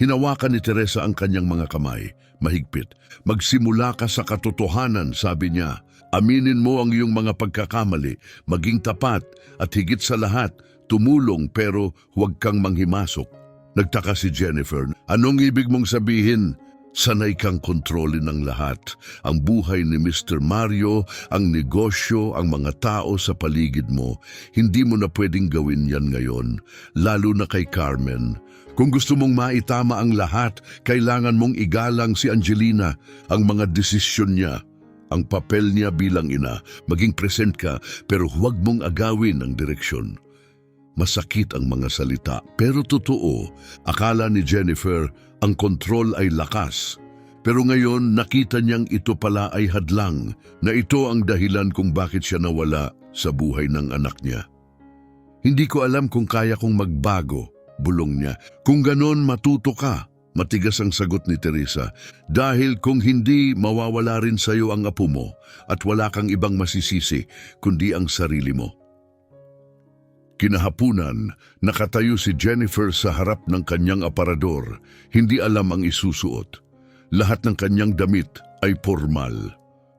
Speaker 1: Hinawakan ni Teresa ang kanyang mga kamay, mahigpit. Magsimula ka sa katotohanan, sabi niya. Aminin mo ang iyong mga pagkakamali, maging tapat at higit sa lahat, tumulong pero huwag kang manghimasok. Nagtaka si Jennifer. Anong ibig mong sabihin? Sanay kang kontrolin ng lahat. Ang buhay ni Mr. Mario, ang negosyo, ang mga tao sa paligid mo. Hindi mo na pwedeng gawin yan ngayon, lalo na kay Carmen. Kung gusto mong maitama ang lahat, kailangan mong igalang si Angelina, ang mga desisyon niya. Ang papel niya bilang ina, maging present ka pero huwag mong agawin ang direksyon. Masakit ang mga salita pero totoo. Akala ni Jennifer ang kontrol ay lakas. Pero ngayon nakita niyang ito pala ay hadlang, na ito ang dahilan kung bakit siya nawala sa buhay ng anak niya. Hindi ko alam kung kaya kong magbago, bulong niya. Kung ganon matuto ka. Matigas ang sagot ni Teresa, dahil kung hindi, mawawala rin sa iyo ang apo mo at wala kang ibang masisisi kundi ang sarili mo. Kinahapunan, nakatayo si Jennifer sa harap ng kanyang aparador, hindi alam ang isusuot. Lahat ng kanyang damit ay formal,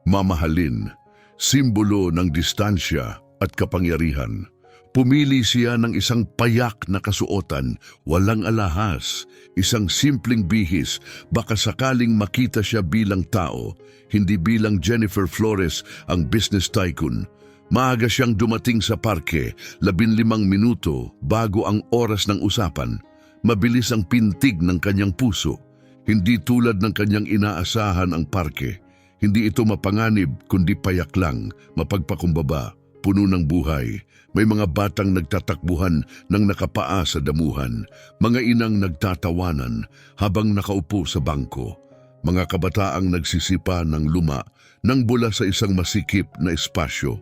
Speaker 1: mamahalin, simbolo ng distansya at kapangyarihan. Pumili siya ng isang payak na kasuotan, walang alahas, isang simpleng bihis, baka sakaling makita siya bilang tao, hindi bilang Jennifer Flores, ang business tycoon. Maaga siyang dumating sa parke, 15 minuto bago ang oras ng usapan. Mabilis ang pintig ng kanyang puso. Hindi tulad ng kanyang inaasahan ang parke. Hindi ito mapanganib kundi payak lang, mapagpakumbaba, puno ng buhay. May mga batang nagtatakbuhan ng nakapaa sa damuhan, mga inang nagtatawanan habang nakaupo sa bangko, mga kabataang nagsisipa ng luma nang bula sa isang masikip na espasyo.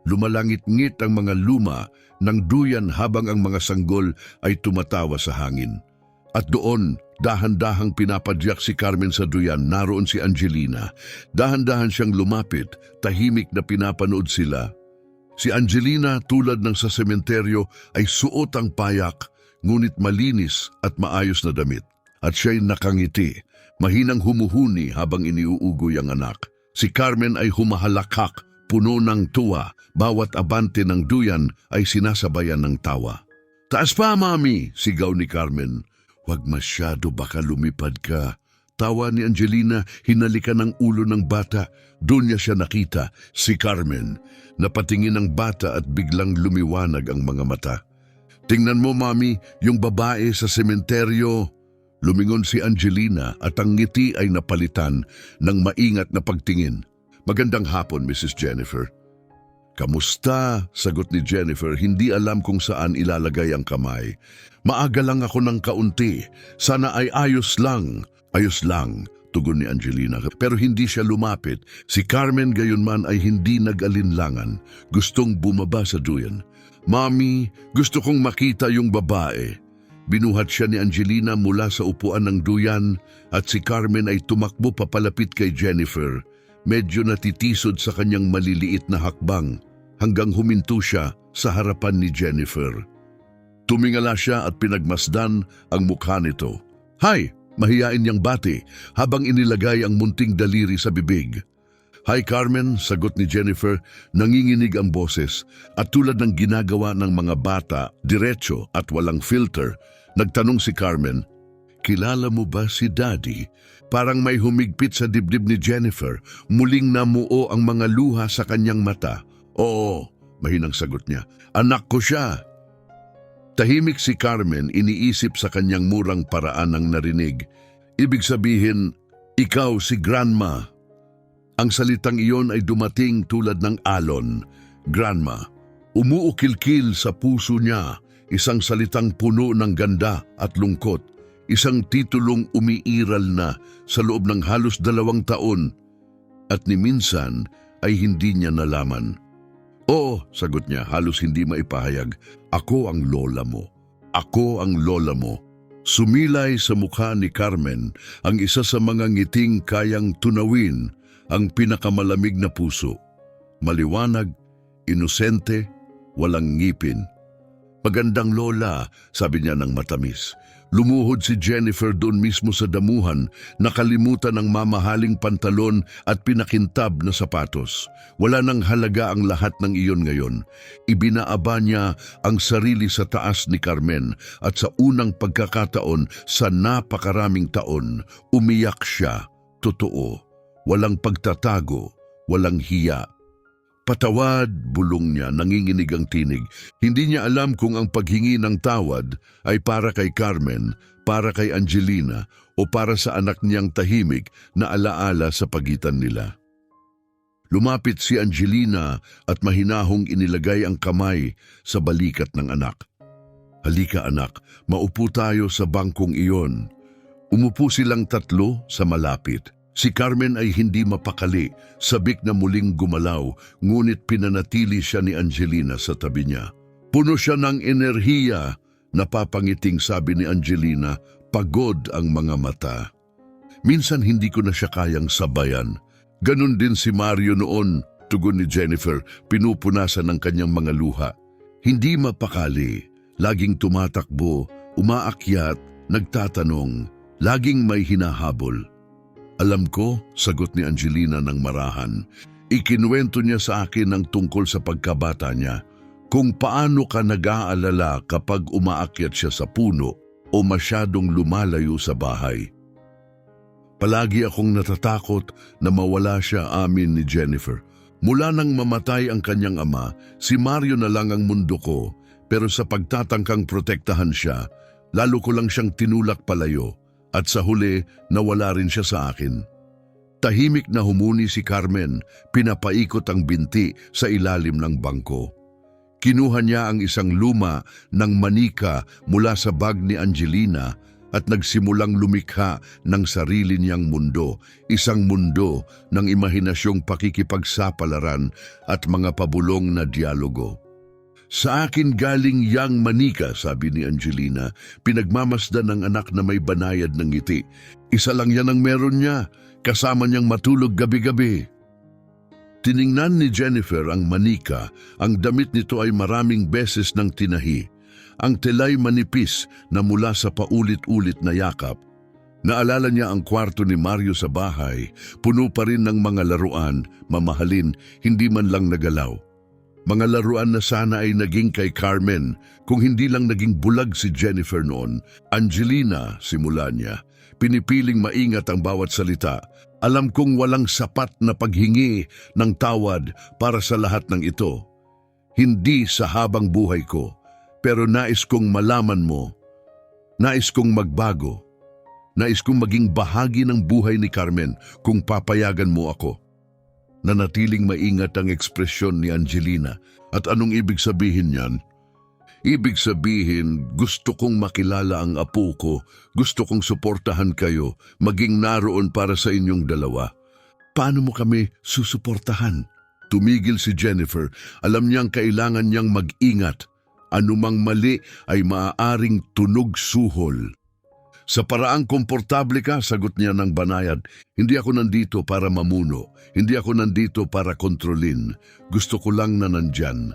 Speaker 1: Lumalangit-ngit ang mga luma ng duyan habang ang mga sanggol ay tumatawa sa hangin. At doon, dahan-dahang pinapadyak si Carmen sa duyan, naroon si Angelina. Dahan-dahan siyang lumapit, tahimik na pinapanood sila. Si Angelina, tulad ng sa sementeryo, ay suot ang payak, ngunit malinis at maayos na damit. At siya'y nakangiti, mahinang humuhuni habang iniuugoy ang anak. Si Carmen ay humahalakhak, puno ng tuwa, bawat abante ng duyan ay sinasabayan ng tawa. "Taas pa, Mami!" sigaw ni Carmen. "Huwag masyado, baka lumipad ka." Tawa ni Angelina, hinalikan ng ulo ng bata. Doon niya siya nakita, si Carmen. Napatingin ang bata at biglang lumiwanag ang mga mata. "Tingnan mo, Mami, yung babae sa sementeryo." Lumingon si Angelina at ang ngiti ay napalitan ng maingat na pagtingin. "Magandang hapon, Mrs. Jennifer." "Kamusta?" sagot ni Jennifer, hindi alam kung saan ilalagay ang kamay. "Maaga lang ako ng kaunti. Sana ay ayos lang." "Ayos lang," tugon ni Angelina, pero hindi siya lumapit. Si Carmen gayunman ay hindi nag-alinlangan. Gustong bumaba sa duyan. "Mami, gusto kong makita yung babae." Binuhat siya ni Angelina mula sa upuan ng duyan at si Carmen ay tumakbo papalapit kay Jennifer. Medyo natitisod sa kanyang maliliit na hakbang hanggang huminto siya sa harapan ni Jennifer. Tumingala siya at pinagmasdan ang mukha nito. "Hay!" mahiyain niyang bati habang inilagay ang munting daliri sa bibig. "Hi Carmen," sagot ni Jennifer, nanginginig ang boses at tulad ng ginagawa ng mga bata, diretso at walang filter, nagtanong si Carmen, "Kilala mo ba si Daddy?" Parang may humigpit sa dibdib ni Jennifer, muling namuo ang mga luha sa kanyang mata. "Oo," mahinang sagot niya, "anak ko siya." Tahimik si Carmen, iniisip sa kanyang murang paraan ng narinig. Ibig sabihin, ikaw si Grandma. Ang salitang iyon ay dumating tulad ng alon. Grandma. Umuukilkil sa puso niya, isang salitang puno ng ganda at lungkot. Isang titulong umiiral na sa loob ng halos 2 taon at ni minsan ay hindi niya nalaman. "Oo," sagot niya, halos hindi maipahayag. "Ako ang lola mo. Ako ang lola mo." Sumilay sa mukha ni Carmen ang isa sa mga ngiting kayang tunawin ang pinakamalamig na puso. Maliwanag, inosente, walang ngipin. Magandang lola, sabi niya ng matamis. Lumuhod si Jennifer doon mismo sa damuhan, nakalimutan ang mamahaling pantalon at pinakintab na sapatos. Wala nang halaga ang lahat ng iyon ngayon. Ibinaaba niya ang sarili sa taas ni Carmen at sa unang pagkakataon sa napakaraming taon, umiyak siya. Totoo, walang pagtatago, walang hiya. Patawad, bulong niya, nanginginig ang tinig. Hindi niya alam kung ang paghingi ng tawad ay para kay Carmen, para kay Angelina, o para sa anak niyang tahimik na alaala sa pagitan nila. Lumapit si Angelina at mahinahong inilagay ang kamay sa balikat ng anak. Halika anak, maupo tayo sa bangkong iyon. Umupo silang tatlo sa malapit. Si Carmen ay hindi mapakali, sabik na muling gumalaw, ngunit pinanatili siya ni Angelina sa tabi niya. Puno siya ng enerhiya, napapangiting sabi ni Angelina, pagod ang mga mata. Minsan hindi ko na siya kayang sabayan. Ganon din si Mario noon, tugon ni Jennifer, pinupunasan ng kanyang mga luha. Hindi mapakali, laging tumatakbo, umaakyat, nagtatanong, laging may hinahabol. Alam ko, sagot ni Angelina ng marahan. Ikinuwento niya sa akin ang tungkol sa pagkabata niya, kung paano ka nag-aalala kapag umaakyat siya sa puno o masyadong lumalayo sa bahay. Palagi akong natatakot na mawala siya, amin ni Jennifer. Mula nang mamatay ang kanyang ama, si Mario na lang ang mundo ko, pero sa pagtatangkang protektahan siya, lalo ko lang siyang tinulak palayo. At sa huli, nawala rin siya sa akin. Tahimik na humuni si Carmen, pinapaikot ang binti sa ilalim ng bangko. Kinuha niya ang isang luma ng manika mula sa bag ni Angelina at nagsimulang lumikha ng sarili niyang mundo, isang mundo ng imahinasyong pakikipagsapalaran at mga pabulong na dialogo. Sa akin galing yang manika, sabi ni Angelina, pinagmamasdan ng anak na may banayad ng ngiti. Isa lang yan ang meron niya, kasama niyang matulog gabi-gabi. Tiningnan ni Jennifer ang manika, ang damit nito ay maraming beses ng tinahi. Ang telay manipis na mula sa paulit-ulit na yakap. Naalala niya ang kwarto ni Mario sa bahay, puno pa rin ng mga laruan, mamahalin, hindi man lang nagalaw. Mga laruan na sana ay naging kay Carmen, kung hindi lang naging bulag si Jennifer noon. Angelina, simula niya, pinipiling maingat ang bawat salita. Alam kong walang sapat na paghingi ng tawad para sa lahat ng ito. Hindi sa habang buhay ko, pero nais kong malaman mo. Nais kong magbago. Nais kong maging bahagi ng buhay ni Carmen kung papayagan mo ako. Nanatiling maingat ang ekspresyon ni Angelina. At anong ibig sabihin niyan? Ibig sabihin, gusto kong makilala ang apo ko, gusto kong suportahan kayo, maging naroon para sa inyong dalawa. Paano mo kami susuportahan? Tumigil si Jennifer, alam niyang kailangan niyang mag-ingat. Anumang mali ay maaaring tunog suhol. Sa paraang komportable ka, sagot niya ng banayad, hindi ako nandito para mamuno, hindi ako nandito para kontrolin, gusto ko lang na nandyan.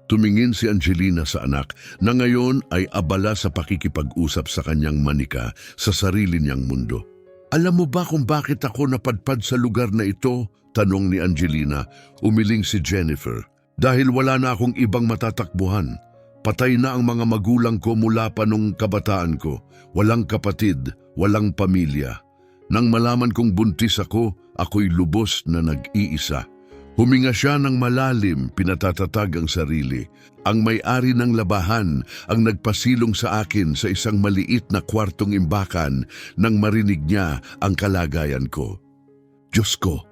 Speaker 1: Tumingin si Angelina sa anak na ngayon ay abala sa pakikipag-usap sa kanyang manika sa sarili niyang mundo. Alam mo ba kung bakit ako napadpad sa lugar na ito? Tanong ni Angelina, umiling si Jennifer. Dahil wala na akong ibang matatakbuhan. Patay na ang mga magulang ko mula pa nung kabataan ko. Walang kapatid, walang pamilya. Nang malaman kong buntis ako, ako'y lubos na nag-iisa. Huminga siya ng malalim, pinatatatag ang sarili. Ang may-ari ng labahan ang nagpasilong sa akin sa isang maliit na kwartong imbakan nang marinig niya ang kalagayan ko. Diyos ko!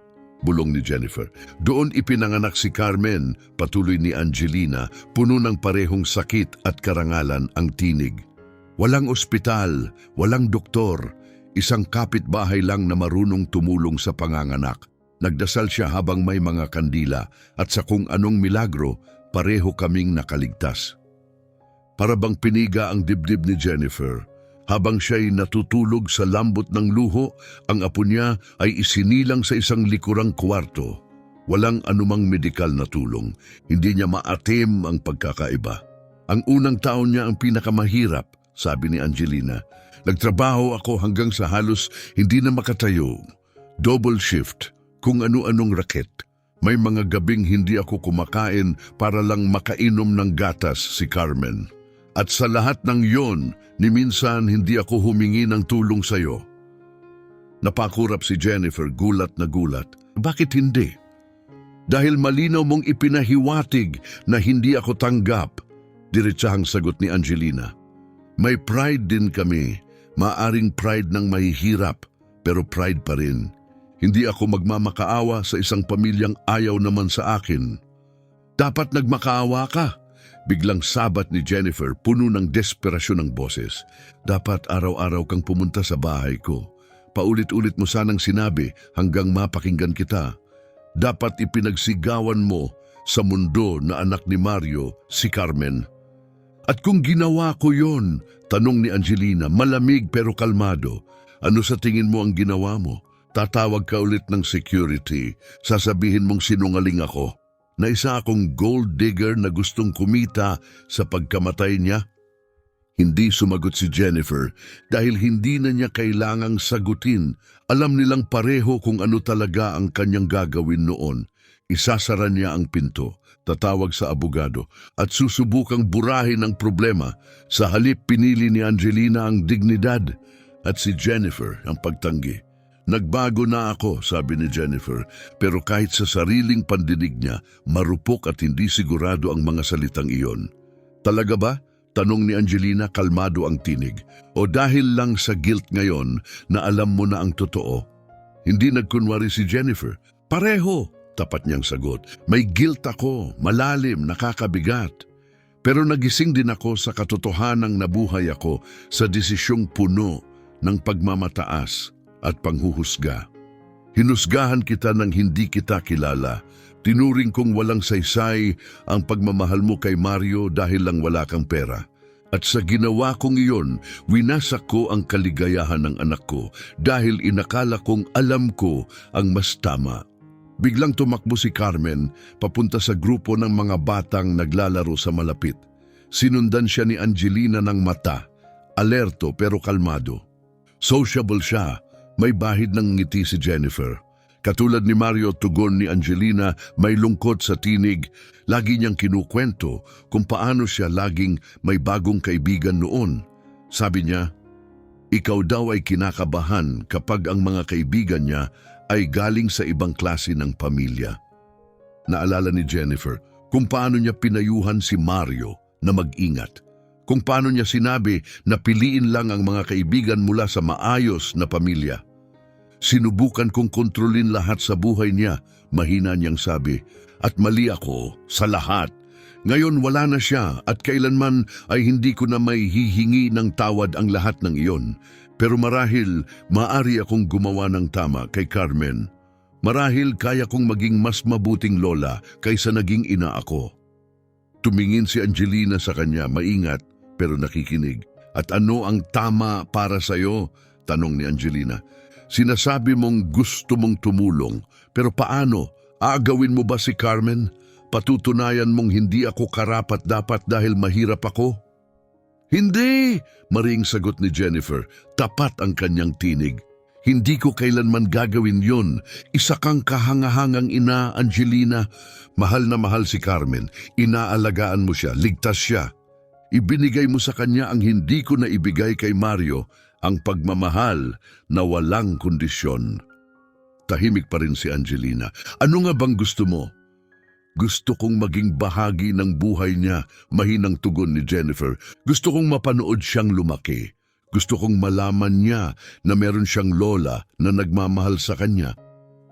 Speaker 1: Bulong ni Jennifer. Doon ipinanganak si Carmen, patuloy ni Angelina, puno ng parehong sakit at karangalan ang tinig. Walang ospital, walang doktor, isang kapitbahay lang na marunong tumulong sa panganganak. Nagdasal siya habang may mga kandila at sa kung anong milagro, pareho kaming nakaligtas. Para bang piniga ang dibdib ni Jennifer. Habang siya'y natutulog sa lambot ng luho, ang apo niya ay isinilang sa isang likurang kwarto. Walang anumang medikal na tulong. Hindi niya maatim ang pagkakaiba. Ang unang taon niya ang pinakamahirap, sabi ni Angelina. Nagtrabaho ako hanggang sa halos hindi na makatayo. Double shift, kung ano-anong raket. May mga gabing hindi ako kumakain para lang makainom ng gatas si Carmen. At sa lahat ng yon, ni minsan hindi ako humingi ng tulong sa'yo. Napakurap si Jennifer, gulat na gulat. Bakit hindi? Dahil malinaw mong ipinahiwatig na hindi ako tanggap, diretsahang sagot ni Angelina. May pride din kami, maaring pride ng mahihirap, pero pride pa rin. Hindi ako magmamakaawa sa isang pamilyang ayaw naman sa akin. Dapat nagmakaawa ka. Biglang sabat ni Jennifer, puno ng desperasyon ng boses. Dapat araw-araw kang pumunta sa bahay ko. Paulit-ulit mo sanang sinabi hanggang mapakinggan kita. Dapat ipinagsigawan mo sa mundo na anak ni Mario, si Carmen. At kung ginawa ko yon, tanong ni Angelina, malamig pero kalmado, ano sa tingin mo ang ginawa mo? Tatawag ka ulit ng security, sasabihin mong sinungaling ako, na isa akong gold digger na gustong kumita sa pagkamatay niya? Hindi sumagot si Jennifer dahil hindi na niya kailangang sagutin. Alam nilang pareho kung ano talaga ang kanyang gagawin noon. Isasara niya ang pinto, tatawag sa abogado at susubukang burahin ang problema. Sa halip pinili ni Angelina ang dignidad at si Jennifer ang pagtanggi. Nagbago na ako, sabi ni Jennifer, pero kahit sa sariling pandinig niya, marupok at hindi sigurado ang mga salitang iyon. Talaga ba? Tanong ni Angelina, kalmado ang tinig. O dahil lang sa guilt ngayon na alam mo na ang totoo? Hindi nagkunwari si Jennifer. Pareho, tapat niyang sagot. May guilt ako, malalim, nakakabigat. Pero nagising din ako sa katotohanang nabuhay ako sa desisyong puno ng pagmamataas at panghuhusga. Hinusgahan kita nang hindi kita kilala. Tinuring kong walang saysay ang pagmamahal mo kay Mario dahil lang wala kang pera. At sa ginawa kong iyon, winasak ko ang kaligayahan ng anak ko dahil inakala kong alam ko ang mas tama. Biglang tumakbo si Carmen papunta sa grupo ng mga batang naglalaro sa malapit. Sinundan siya ni Angelina ng mata, alerto pero kalmado. Sociable siya. May bahid ng ngiti si Jennifer. Katulad ni Mario, tugon ni Angelina, may lungkot sa tinig. Lagi niyang kinukwento kung paano siya laging may bagong kaibigan noon. Sabi niya, ikaw daw ay kinakabahan kapag ang mga kaibigan niya ay galing sa ibang klase ng pamilya. Naalala ni Jennifer kung paano niya pinayuhan si Mario na mag-ingat. Kung paano niya sinabi na piliin lang ang mga kaibigan mula sa maayos na pamilya. Sinubukan kong kontrolin lahat sa buhay niya, mahina niyang sabi, at mali ako sa lahat. Ngayon wala na siya at kailanman ay hindi ko na may hihingi ng tawad ang lahat ng iyon. Pero marahil maari akong gumawa ng tama kay Carmen. Marahil kaya kong maging mas mabuting lola kaysa naging ina ako. Tumingin si Angelina sa kanya, maingat pero nakikinig. At ano ang tama para sa'yo? Tanong ni Angelina. Sinasabi mong gusto mong tumulong, pero paano? Aagawin mo ba si Carmen? Patutunayan mong hindi ako karapat-dapat dahil mahirap ako? Hindi! Maring sagot ni Jennifer, tapat ang kanyang tinig. Hindi ko kailanman gagawin yon. Isa kang kahangahangang ina, Angelina. Mahal na mahal si Carmen. Inaalagaan mo siya, ligtas siya. Ibinigay mo sa kanya ang hindi ko na ibigay kay Mario, ang pagmamahal na walang kondisyon. Tahimik pa rin si Angelina. Ano nga bang gusto mo? Gusto kong maging bahagi ng buhay niya, mahinang tugon ni Jennifer. Gusto kong mapanood siyang lumaki. Gusto kong malaman niya na meron siyang lola na nagmamahal sa kanya.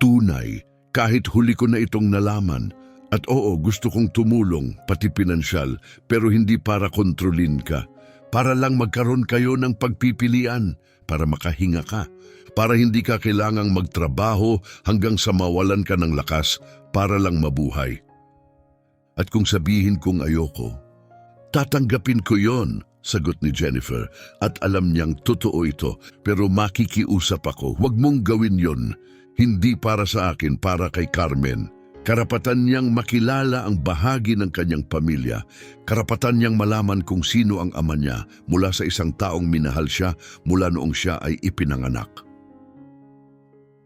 Speaker 1: Tunay, kahit huli ko na itong nalaman. At oo, gusto kong tumulong, pati pinansyal, pero hindi para kontrolin ka. Para lang magkaroon kayo ng pagpipilian, para makahinga ka. Para hindi ka kailangang magtrabaho hanggang sa mawalan ka ng lakas para lang mabuhay. At kung sabihin kong ayoko, tatanggapin ko yon, sagot ni Jennifer. At alam niyang totoo ito, pero makikiusap ako, huwag mong gawin yon. Hindi para sa akin, para kay Carmen. Karapatan niyang makilala ang bahagi ng kanyang pamilya. Karapatan niyang malaman kung sino ang ama niya mula sa isang taong minahal siya mula noong siya ay ipinanganak.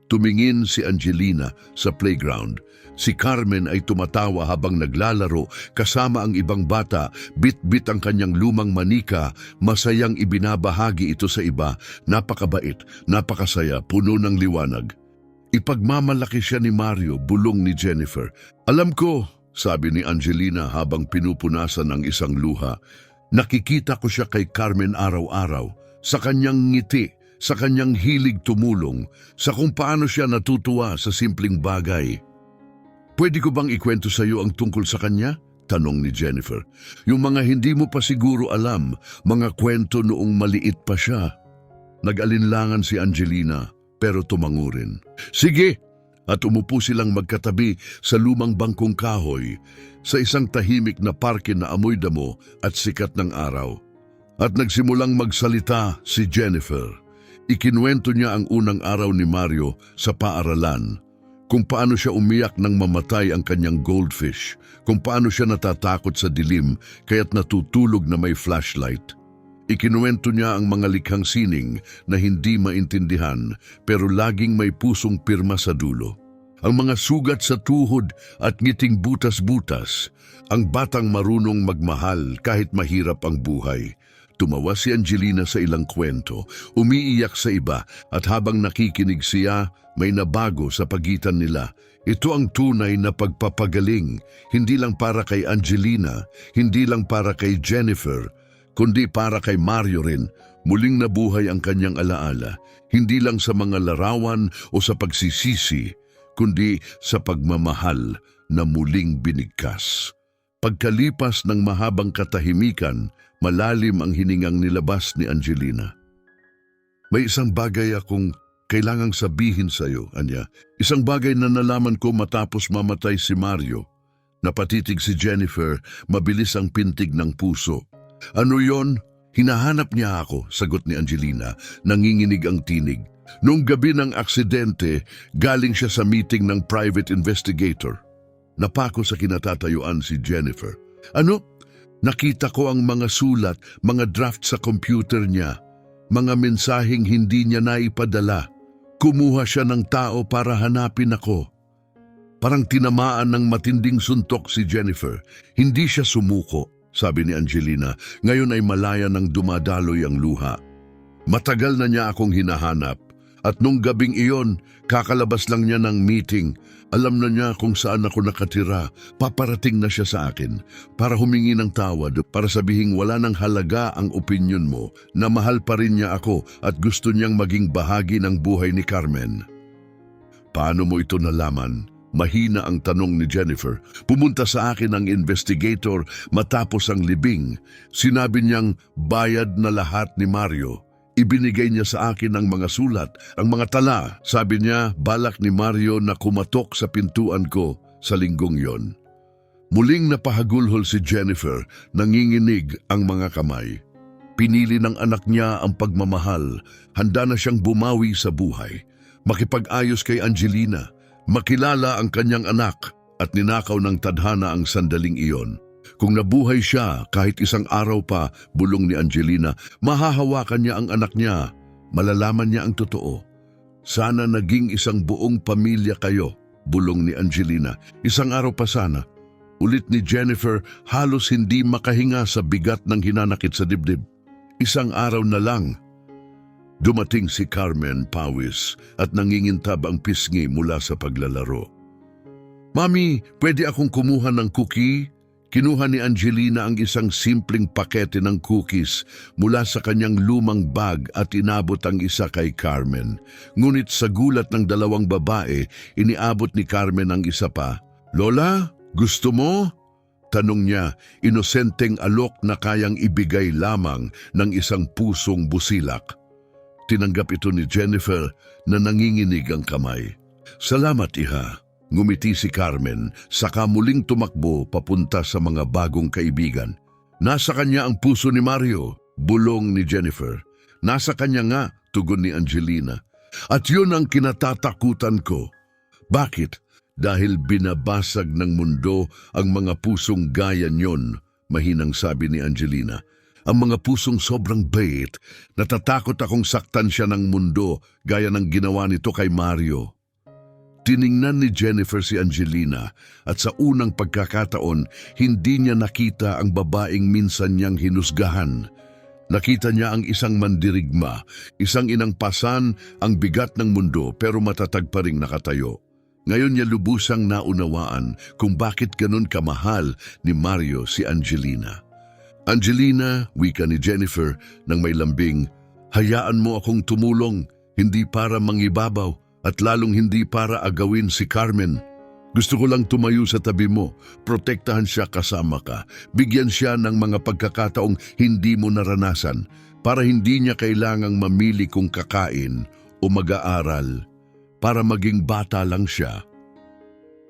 Speaker 1: Tumingin si Angelina sa playground. Si Carmen ay tumatawa habang naglalaro kasama ang ibang bata, bit-bit ang kanyang lumang manika, masayang ibinabahagi ito sa iba, napakabait, napakasaya, puno ng liwanag. Ipagmamalaki siya ni Mario, bulong ni Jennifer. Alam ko, sabi ni Angelina habang pinupunasan ang isang luha, nakikita ko siya kay Carmen araw-araw, sa kanyang ngiti, sa kanyang hilig tumulong, sa kung paano siya natutuwa sa simpleng bagay. Pwede ko bang ikwento sa iyo ang tungkol sa kanya? Tanong ni Jennifer. Yung mga hindi mo pa siguro alam, mga kwento noong maliit pa siya. Nag-alinlangan si Angelina, pero tumango rin. Sige! At umupo silang magkatabi sa lumang bangkong kahoy, sa isang tahimik na parke na amoy damo at sikat ng araw. At nagsimulang magsalita si Jennifer. Ikinuwento niya ang unang araw ni Mario sa paaralan, kung paano siya umiyak nang mamatay ang kanyang goldfish, kung paano siya natatakot sa dilim kaya't natutulog na may flashlight. Ikinuwento niya ang mga likhang sining na hindi maintindihan pero laging may pusong pirma sa dulo. Ang mga sugat sa tuhod at ngiting butas-butas, ang batang marunong magmahal kahit mahirap ang buhay. Tumawa si Angelina sa ilang kwento, umiiyak sa iba at habang nakikinig siya, may nabago sa pagitan nila. Ito ang tunay na pagpapagaling, hindi lang para kay Angelina, hindi lang para kay Jennifer, kundi para kay Mario rin. Muling nabuhay ang kanyang alaala, hindi lang sa mga larawan o sa pagsisisi, kundi sa pagmamahal na muling binigkas. Pagkalipas ng mahabang katahimikan, malalim ang hiningang nilabas ni Angelina. May isang bagay akong kailangang sabihin sa iyo, Anya. Isang bagay na nalaman ko matapos mamatay si Mario. Napatitig si Jennifer, mabilis ang pintig ng puso. Ano yon? Hinahanap niya ako, sagot ni Angelina, nanginginig ang tinig. Noong gabi ng aksidente, galing siya sa meeting ng private investigator. Napako sa kinatatayuan si Jennifer. Ano? Nakita ko ang mga sulat, mga draft sa computer niya, mga mensaheng hindi niya naipadala. Kumuha siya ng tao para hanapin ako. Parang tinamaan ng matinding suntok si Jennifer. Hindi siya sumuko, sabi ni Angelina. Ngayon ay malaya nang dumadaloy ang luha. Matagal na niya akong hinahanap. At nung gabing iyon, kakalabas lang niya ng meeting. Alam na niya kung saan ako nakatira. Paparating na siya sa akin para humingi ng tawad, para sabihing wala nang halaga ang opinyon mo, na mahal pa rin niya ako at gusto niyang maging bahagi ng buhay ni Carmen. Paano mo ito nalaman? Mahina ang tanong ni Jennifer. Pumunta sa akin ang investigator matapos ang libing. Sinabi niyang bayad na lahat ni Mario. Ibinigay niya sa akin ang mga sulat, ang mga tala. Sabi niya, balak ni Mario na kumatok sa pintuan ko sa linggong yon. Muling napahagulhol si Jennifer, nanginginig ang mga kamay. Pinili ng anak niya ang pagmamahal, handa na siyang bumawi sa buhay. Makipag-ayos kay Angelina, makilala ang kanyang anak at ninakaw ng tadhana ang sandaling iyon. Kung nabuhay siya kahit isang araw pa, bulong ni Angelina, mahahawakan niya ang anak niya, malalaman niya ang totoo. Sana naging isang buong pamilya kayo, bulong ni Angelina. Isang araw pa sana. Ulit ni Jennifer, halos hindi makahinga sa bigat ng hinanakit sa dibdib. Isang araw na lang. Dumating si Carmen pawis at nangingintab ang pisngi mula sa paglalaro. Mami, pwede akong kumuha ng cookie? Kinuha ni Angelina ang isang simpleng pakete ng cookies mula sa kanyang lumang bag at inabot ang isa kay Carmen. Ngunit sa gulat ng dalawang babae, iniabot ni Carmen ang isa pa. Lola, gusto mo? Tanong niya, inosenteng alok na kayang ibigay lamang ng isang pusong busilak. Tinanggap ito ni Jennifer na nanginginig ang kamay. Salamat, iha. Ngumiti si Carmen, saka muling tumakbo papunta sa mga bagong kaibigan. Nasa kanya ang puso ni Mario, bulong ni Jennifer. Nasa kanya nga, tugon ni Angelina. At yun ang kinatatakutan ko. Bakit? dahil binabasag ng mundo ang mga pusong gaya niyon, mahinang sabi ni Angelina. Ang mga pusong sobrang bait, natatakot akong saktan siya ng mundo gaya ng ginawa nito kay Mario. Tiningnan ni Jennifer si Angelina at sa unang pagkakataon, hindi niya nakita ang babaeng minsan niyang hinusgahan. Nakita niya ang isang mandirigma, isang inangpasan ang bigat ng mundo pero matatag pa ring nakatayo. Ngayon niya lubusang naunawaan kung bakit ganun kamahal ni Mario si Angelina. Angelina, wika ni Jennifer nang may lambing, hayaan mo akong tumulong, hindi para mangibabaw at lalong hindi para agawin si Carmen. Gusto ko lang tumayo sa tabi mo, protektahan siya kasama ka, bigyan siya ng mga pagkakataong hindi mo naranasan para hindi niya kailangang mamili kung kakain o mag-aaral, para maging bata lang siya.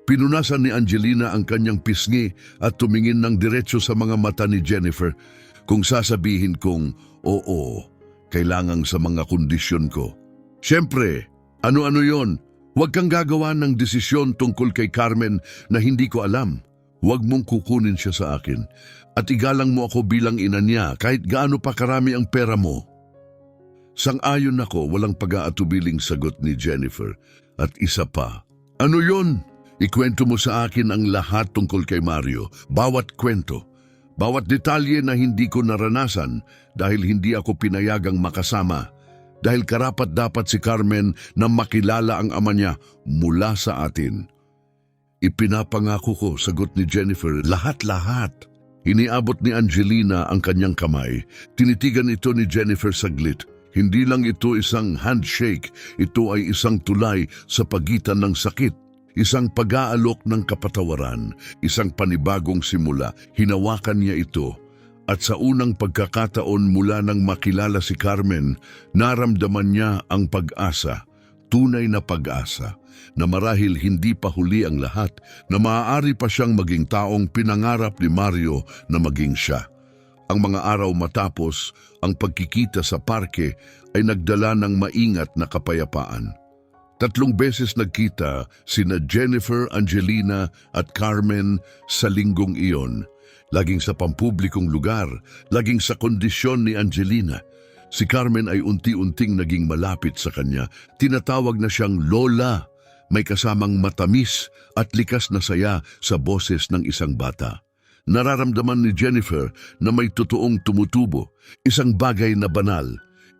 Speaker 1: Pinunasan ni Angelina ang kanyang pisngi at tumingin ng diretso sa mga mata ni Jennifer. Kung sasabihin kong, oo, kailangan sa mga kondisyon ko. Siyempre, ano-ano yon? Huwag kang gagawa ng desisyon tungkol kay Carmen na hindi ko alam. Huwag mong kukunin siya sa akin. At igalang mo ako bilang ina niya kahit gaano pa karami ang pera mo. Sang-ayon ako, walang pag-aatubiling sagot ni Jennifer. At isa pa, ano yon? Ikwento mo sa akin ang lahat tungkol kay Mario, bawat kwento, bawat detalye na hindi ko naranasan dahil hindi ako pinayagang makasama, dahil karapat-dapat si Carmen na makilala ang ama niya mula sa atin. Ipinapangako ko, sagot ni Jennifer, lahat-lahat. Iniabot ni Angelina ang kanyang kamay. Tinitigan ito ni Jennifer saglit. Hindi lang ito isang handshake, ito ay isang tulay sa pagitan ng sakit. Isang pag-aalok ng kapatawaran, isang panibagong simula, hinawakan niya ito. At sa unang pagkakataon mula nang makilala si Carmen, naramdaman niya ang pag-asa, tunay na pag-asa, na marahil hindi pa huli ang lahat, na maaari pa siyang maging taong pinangarap ni Mario na maging siya. Ang mga araw matapos, ang pagkikita sa parke ay nagdala ng maingat na kapayapaan. 3 beses nagkita sina Jennifer, Angelina at Carmen sa linggong iyon. Laging sa pampublikong lugar, laging sa kondisyon ni Angelina. Si Carmen ay unti-unting naging malapit sa kanya. Tinatawag na siyang Lola. May kasamang matamis at likas na saya sa boses ng isang bata. Nararamdaman ni Jennifer na may totoong tumutubo, isang bagay na banal.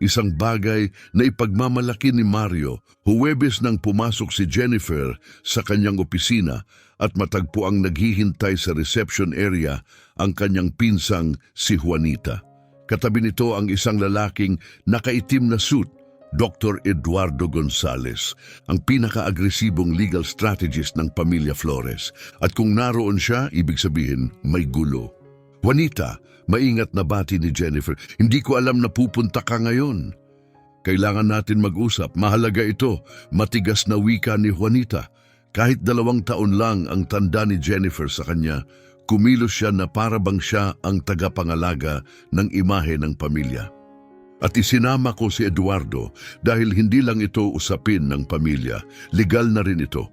Speaker 1: Isang bagay na ipagmamalaki ni Mario. Huwebes nang pumasok si Jennifer sa kanyang opisina at matagpo ang naghihintay sa reception area ang kanyang pinsang si Juanita. Katabi nito ang isang lalaking nakaitim na suit, Dr. Eduardo Gonzales, ang pinaka-agresibong legal strategist ng pamilya Flores. At kung naroon siya, ibig sabihin may gulo. Juanita, maingat na bati ni Jennifer, hindi ko alam na pupunta ka ngayon. Kailangan natin mag-usap, mahalaga ito, matigas na wika ni Juanita. Kahit 2 taon lang ang tanda ni Jennifer sa kanya, kumilos siya na para bang siya ang tagapangalaga ng imahe ng pamilya. At isinama ko si Eduardo dahil hindi lang ito usapin ng pamilya, legal na rin ito.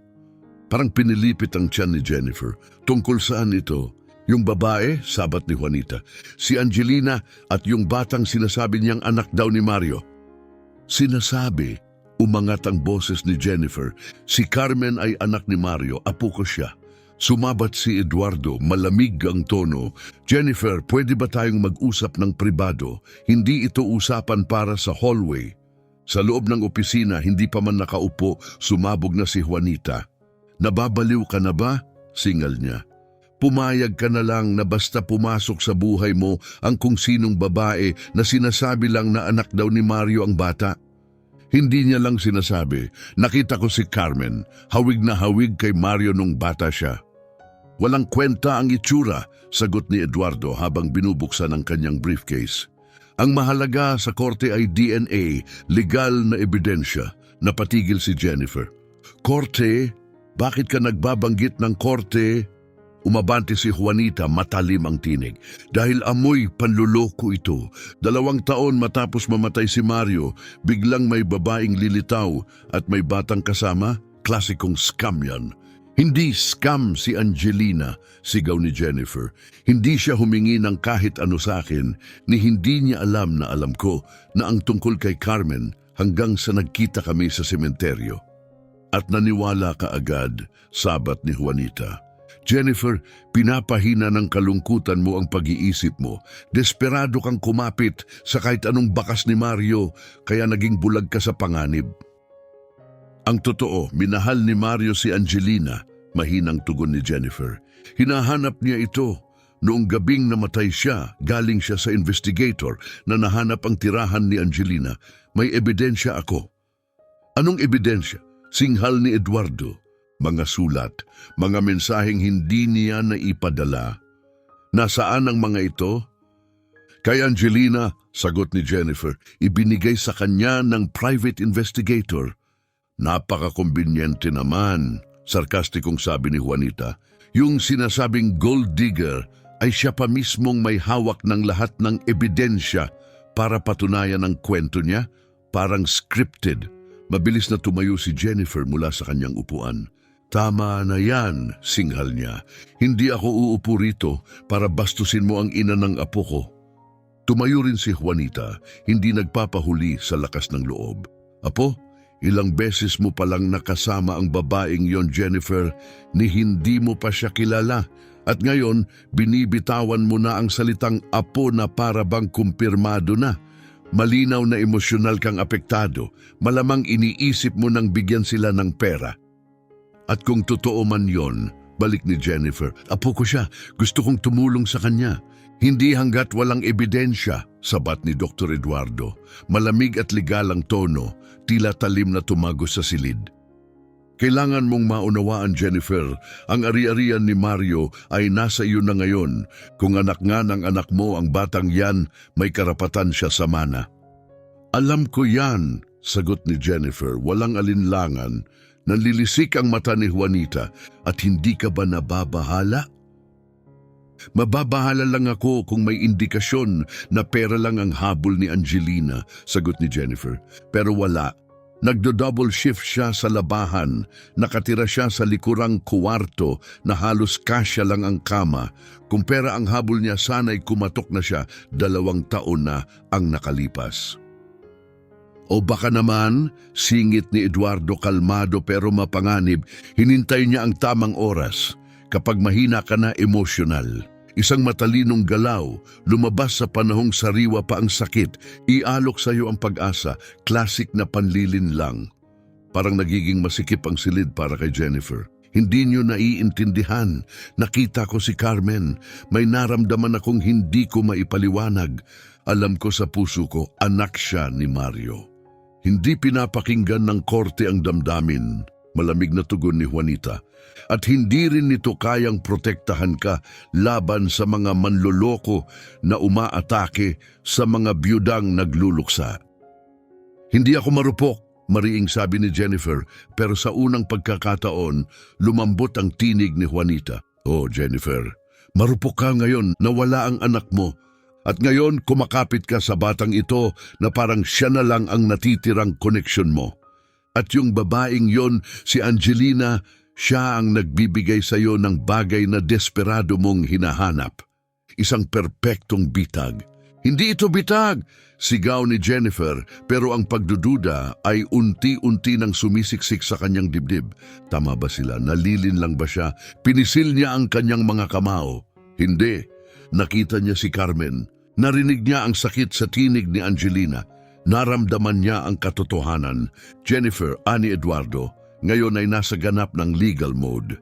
Speaker 1: Parang pinilipit ang tiyan ni Jennifer. Tungkol saan ito? Yung babae, sabat ni Juanita, si Angelina at yung batang sinasabi niyang anak daw ni Mario. Sinasabi, umangat ang boses ni Jennifer, si Carmen ay anak ni Mario, apo ko siya. Sumabat si Eduardo, malamig ang tono. Jennifer, pwede ba tayong mag-usap ng pribado? Hindi ito usapan para sa hallway. Sa loob ng opisina, hindi pa man nakaupo, sumabog na si Juanita. Nababaliw ka na ba? Singal niya. Pumayag ka na lang na basta pumasok sa buhay mo ang kung sinong babae na sinasabi lang na anak daw ni Mario ang bata. Hindi niya lang sinasabi, nakita ko si Carmen, hawig na hawig kay Mario nung bata siya. Walang kwenta ang itsura, sagot ni Eduardo habang binubuksan ang kanyang briefcase. Ang mahalaga sa korte ay DNA, legal na ebidensya, napatigil si Jennifer. Korte? Bakit ka nagbabanggit ng korte? Umabante si Juanita, matalim ang tinig. Dahil amoy panluloko ito. 2 taon matapos mamatay si Mario, biglang may babaeng lilitaw at may batang kasama, klasikong scam yan. Hindi scam si Angelina, sigaw ni Jennifer. Hindi siya humingi ng kahit ano sa akin ni hindi niya alam na alam ko na ang tungkol kay Carmen hanggang sa nagkita kami sa sementeryo. At naniwala ka agad, sabat ni Juanita. Jennifer, pinapahina ng kalungkutan mo ang pag-iisip mo. Desperado kang kumapit sa kahit anong bakas ni Mario kaya naging bulag ka sa panganib. Ang totoo, minahal ni Mario si Angelina, mahinang tugon ni Jennifer. Hinahanap niya ito. Noong gabing namatay siya, galing siya sa investigator na nahanap ang tirahan ni Angelina. May ebidensya ako. Anong ebidensya? Singhal ni Eduardo. Mga sulat, mga mensaheng hindi niya naipadala. Nasaan ang mga ito? Kay Angelina, sagot ni Jennifer, ibinigay sa kanya ng private investigator. Napaka-kumbinyente naman, sarkastikong sabi ni Juanita. Yung sinasabing gold digger ay siya pa mismong may hawak ng lahat ng ebidensya para patunayan ang kwento niya, parang scripted. Mabilis na tumayo si Jennifer mula sa kanyang upuan. Tama na yan, singhal niya. Hindi ako uupo rito para bastusin mo ang ina ng apo ko. Tumayo rin si Juanita, hindi nagpapahuli sa lakas ng loob. Apo, ilang beses mo palang nakasama ang babaeng yon, Jennifer, ni hindi mo pa siya kilala. At ngayon, binibitawan mo na ang salitang apo na para bang kumpirmado na. Malinaw na emosyonal kang apektado, malamang iniisip mo nang bigyan sila ng pera. At kung totoo man yon, balik ni Jennifer, apo ko siya, gusto kong tumulong sa kanya. Hindi hanggat walang ebidensya, sabat ni Dr. Eduardo. Malamig at legal ang tono, tila talim na tumagos sa silid. Kailangan mong maunawaan, Jennifer, ang ari-arian ni Mario ay nasa iyo na ngayon. Kung anak nga ng anak mo ang batang yan, may karapatan siya sa mana. Alam ko yan, sagot ni Jennifer, walang alinlangan. Nanlilisik ang mata ni Juanita, at hindi ka ba nababahala? Mababahala lang ako kung may indikasyon na pera lang ang habol ni Angelina, sagot ni Jennifer. Pero wala. Nagdo-double shift siya sa labahan, nakatira siya sa likurang kuwarto na halos kasya lang ang kama. Kung pera ang habol niya, sana'y kumatok na siya, 2 taon na ang nakalipas. O baka naman, singit ni Eduardo kalmado pero mapanganib, hinintay niya ang tamang oras. Kapag mahina ka na emosyonal, isang matalinong galaw, lumabas sa panahong sariwa pa ang sakit, ialok sa iyo ang pag-asa, classic na panlilin lang. Parang nagiging masikip ang silid para kay Jennifer. Hindi niyo naiintindihan. Nakita ko si Carmen. May naramdaman akong hindi ko maipaliwanag. Alam ko sa puso ko, anak siya ni Mario. Hindi pinapakinggan ng korte ang damdamin. Malamig na tugon ni Juanita. At hindi rin nito kayang protektahan ka laban sa mga manloloko na umaatake sa mga biyudang nagluluksa. Hindi ako marupok, mariing sabi ni Jennifer, pero sa unang pagkakataon, lumambot ang tinig ni Juanita. Oh, Jennifer, marupok ka ngayon na wala ang anak mo. At ngayon kumakapit ka sa batang ito na parang siya na lang ang natitirang koneksyon mo. At yung babaeng yon, si Angelina, siya ang nagbibigay sa iyo ng bagay na desperado mong hinahanap. Isang perpektong bitag. Hindi ito bitag, sigaw ni Jennifer, pero ang pagdududa ay unti-unti nang sumisiksik sa kanyang dibdib. Tama ba sila? Nalilin lang ba siya? Pinisil niya ang kanyang mga kamao? Hindi. Nakita niya si Carmen. Narinig niya ang sakit sa tinig ni Angelina. Naramdaman niya ang katotohanan. Jennifer, ani Eduardo, ngayon ay nasa ganap ng legal mode.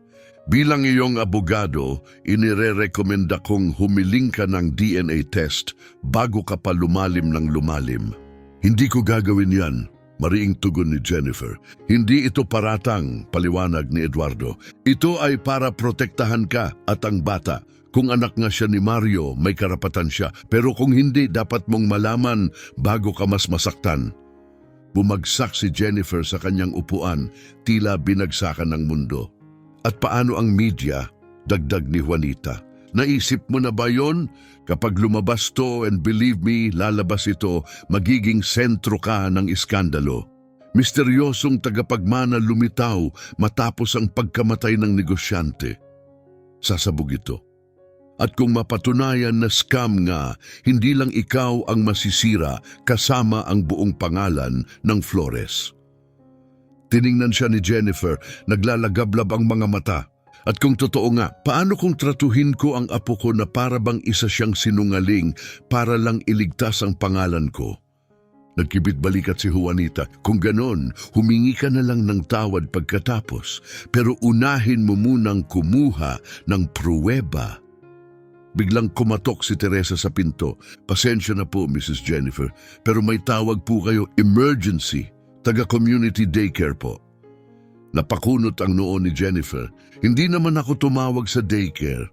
Speaker 1: Bilang iyong abogado, inire-rekomenda kong humiling ka ng DNA test bago ka pa lumalim ng lumalim. Hindi ko gagawin yan, mariing tugon ni Jennifer. Hindi ito paratang, paliwanag ni Eduardo. Ito ay para protektahan ka at ang bata. Kung anak nga siya ni Mario, may karapatan siya. Pero kung hindi, dapat mong malaman bago ka mas masaktan. Bumagsak si Jennifer sa kanyang upuan, tila binagsakan ng mundo. At paano ang media? Dagdag ni Juanita. Naisip mo na ba yon? Kapag lumabas to, and believe me, lalabas ito, magiging sentro ka ng iskandalo. Misteryosong tagapagmana lumitaw matapos ang pagkamatay ng negosyante. Sasabog ito. At kung mapatunayan na scam nga, hindi lang ikaw ang masisira kasama ang buong pangalan ng Flores. Tiningnan siya ni Jennifer, naglalagablab ang mga mata. At kung totoo nga, paano kung tratuhin ko ang apo ko na para bang isa siyang sinungaling para lang iligtas ang pangalan ko? Nagkibit balikat si Juanita. Kung ganon, humingi ka na lang ng tawad pagkatapos, pero unahin mo munang kumuha ng pruweba. Biglang kumatok si Teresa sa pinto. Pasensya na po, Mrs. Jennifer, pero may tawag po kayo, emergency, taga-community daycare po. Napakunot ang noo ni Jennifer. Hindi naman ako tumawag sa daycare.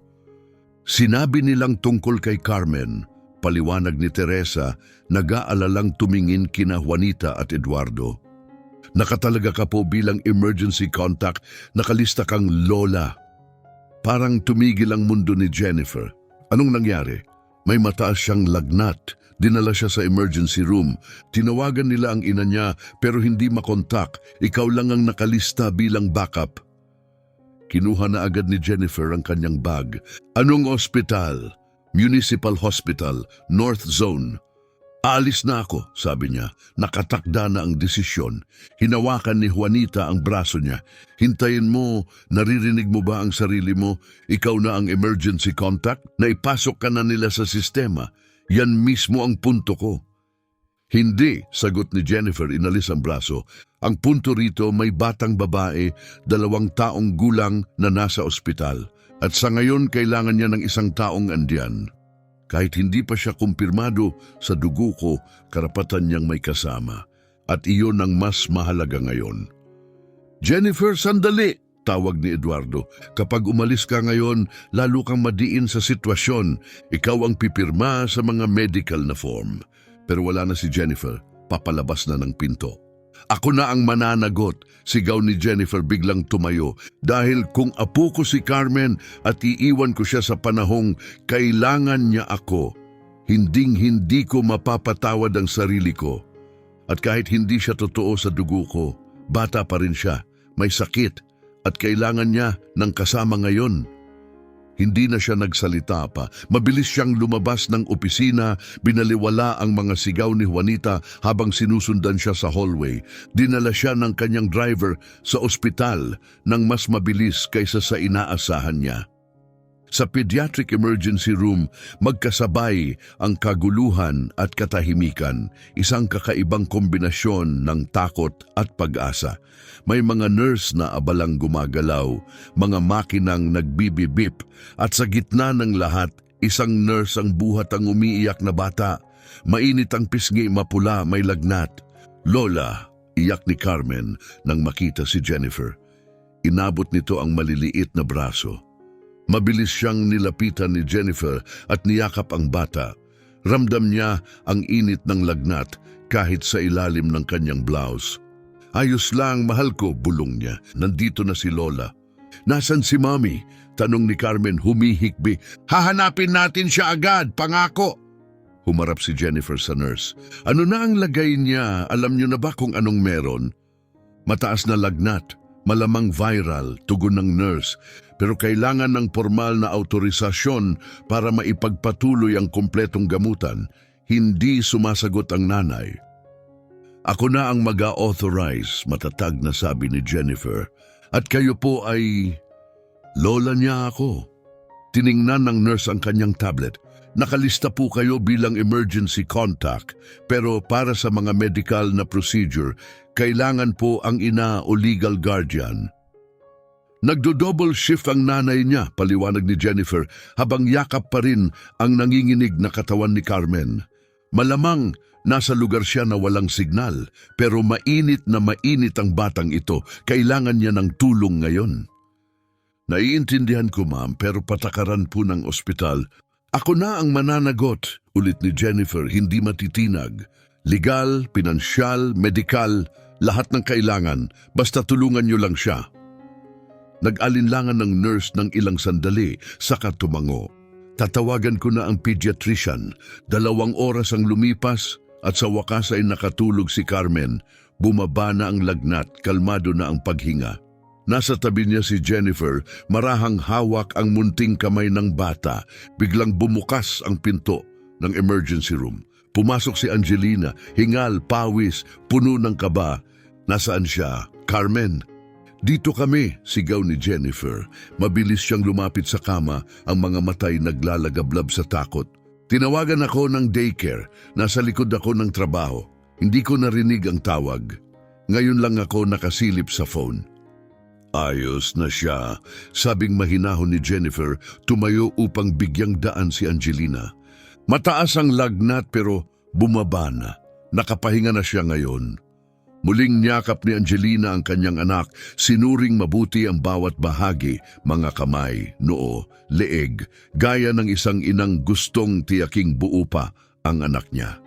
Speaker 1: Sinabi nilang tungkol kay Carmen. Paliwanag ni Teresa, nag-aalalang tumingin kina Juanita at Eduardo. Nakatalaga ka po bilang emergency contact, nakalista kang lola. Parang tumigil ang mundo ni Jennifer. Anong nangyari? May mataas siyang lagnat. Dinala siya sa emergency room. Tinawagan nila ang ina niya pero hindi makontak. Ikaw lang ang nakalista bilang backup. Kinuha na agad ni Jennifer ang kanyang bag. Anong ospital? Municipal Hospital, North Zone. Aalis na ako, sabi niya. Nakatakda na ang desisyon. Hinawakan ni Juanita ang braso niya. Hintayin mo, naririnig mo ba ang sarili mo? Ikaw na ang emergency contact? Naipasok ka na nila sa sistema. Yan mismo ang punto ko. Hindi, sagot ni Jennifer, inalis ang braso. Ang punto rito may batang babae, 2 taong gulang na nasa ospital. At sa ngayon kailangan niya ng isang taong andiyan. Kahit hindi pa siya kumpirmado sa dugo ko, karapatan niyang may kasama. At iyon ang mas mahalaga ngayon. Jennifer, sandali! Tawag ni Eduardo. Kapag umalis ka ngayon, lalo kang madiin sa sitwasyon. Ikaw ang pipirma sa mga medical na form. Pero wala na si Jennifer. Papalabas na ng pinto. Ako na ang mananagot, sigaw ni Jennifer biglang tumayo. Dahil kung apo ko si Carmen at iiwan ko siya sa panahong kailangan niya ako, hinding-hindi ko mapapatawad ang sarili ko. At kahit hindi siya totoo sa dugo ko, bata pa rin siya, may sakit, at kailangan niya ng kasama ngayon. Hindi na siya nagsalita pa. Mabilis siyang lumabas ng opisina, binaliwala ang mga sigaw ni Juanita habang sinusundan siya sa hallway. Dinala siya ng kanyang driver sa ospital nang mas mabilis kaysa sa inaasahan niya. Sa pediatric emergency room, magkasabay ang kaguluhan at katahimikan, isang kakaibang kombinasyon ng takot at pag-asa. May mga nurse na abalang gumagalaw, mga makinang nagbibibip, at sa gitna ng lahat, isang nurse ang buhat ang umiiyak na bata. Mainit ang pisngi, mapula, may lagnat. Lola, iyak ni Carmen nang makita si Jennifer. Inabot nito ang maliliit na braso. Mabilis siyang nilapitan ni Jennifer at niyakap ang bata. Ramdam niya ang init ng lagnat kahit sa ilalim ng kanyang blouse. Ayos lang, mahal ko, bulong niya. Nandito na si Lola. Nasaan si Mommy? Tanong ni Carmen, humihikbi. Hahanapin natin siya agad, pangako. Humarap si Jennifer sa nurse. Ano na ang lagay niya? Alam niyo na ba kung anong meron? Mataas na lagnat. Malamang viral, tugon ng nurse, pero kailangan ng formal na autorisasyon para maipagpatuloy ang kumpletong gamutan. Hindi sumasagot ang nanay. Ako na ang mag-authorize, matatag na sabi ni Jennifer. At kayo po ay... Lola niya ako. Tiningnan ng nurse ang kanyang tablet. Nakalista po kayo bilang emergency contact, pero para sa mga medical na procedure, kailangan po ang ina o legal guardian. Nagdo-double shift ang nanay niya, paliwanag ni Jennifer, habang yakap pa rin ang nanginginig na katawan ni Carmen. Malamang nasa lugar siya na walang signal, pero mainit na mainit ang batang ito. Kailangan niya ng tulong ngayon. Naiintindihan ko, ma'am, pero patakaran po ng ospital. Ako na ang mananagot, ulit ni Jennifer, hindi matitinag. Legal, pinansyal, medikal, lahat ng kailangan, basta tulungan niyo lang siya. Nag-alinlangan ng nurse ng ilang sandali, saka tumango. Tatawagan ko na ang pediatrician. 2 oras ang lumipas At sa wakas ay nakatulog si Carmen. Bumaba na ang lagnat, kalmado na ang paghinga. Nasa tabi niya si Jennifer, marahang hawak ang munting kamay ng bata. Biglang bumukas ang pinto ng emergency room. Pumasok si Angelina, hingal, pawis, puno ng kaba. Nasaan siya? Carmen? Dito kami, sigaw ni Jennifer. Mabilis siyang lumapit sa kama, ang mga matay naglalagablab sa takot. Tinawagan ako ng daycare, nasa likod ako ng trabaho. Hindi ko narinig ang tawag. Ngayon lang ako nakasilip sa phone. Ayos na siya, sabing mahinahon ni Jennifer, tumayo upang bigyang daan si Angelina. Mataas ang lagnat pero bumaba na. Nakapahinga na siya ngayon. Muling niyakap ni Angelina ang kanyang anak, sinuring mabuti ang bawat bahagi, mga kamay, noo, leeg, gaya ng isang inang gustong tiyaking buo pa ang anak niya.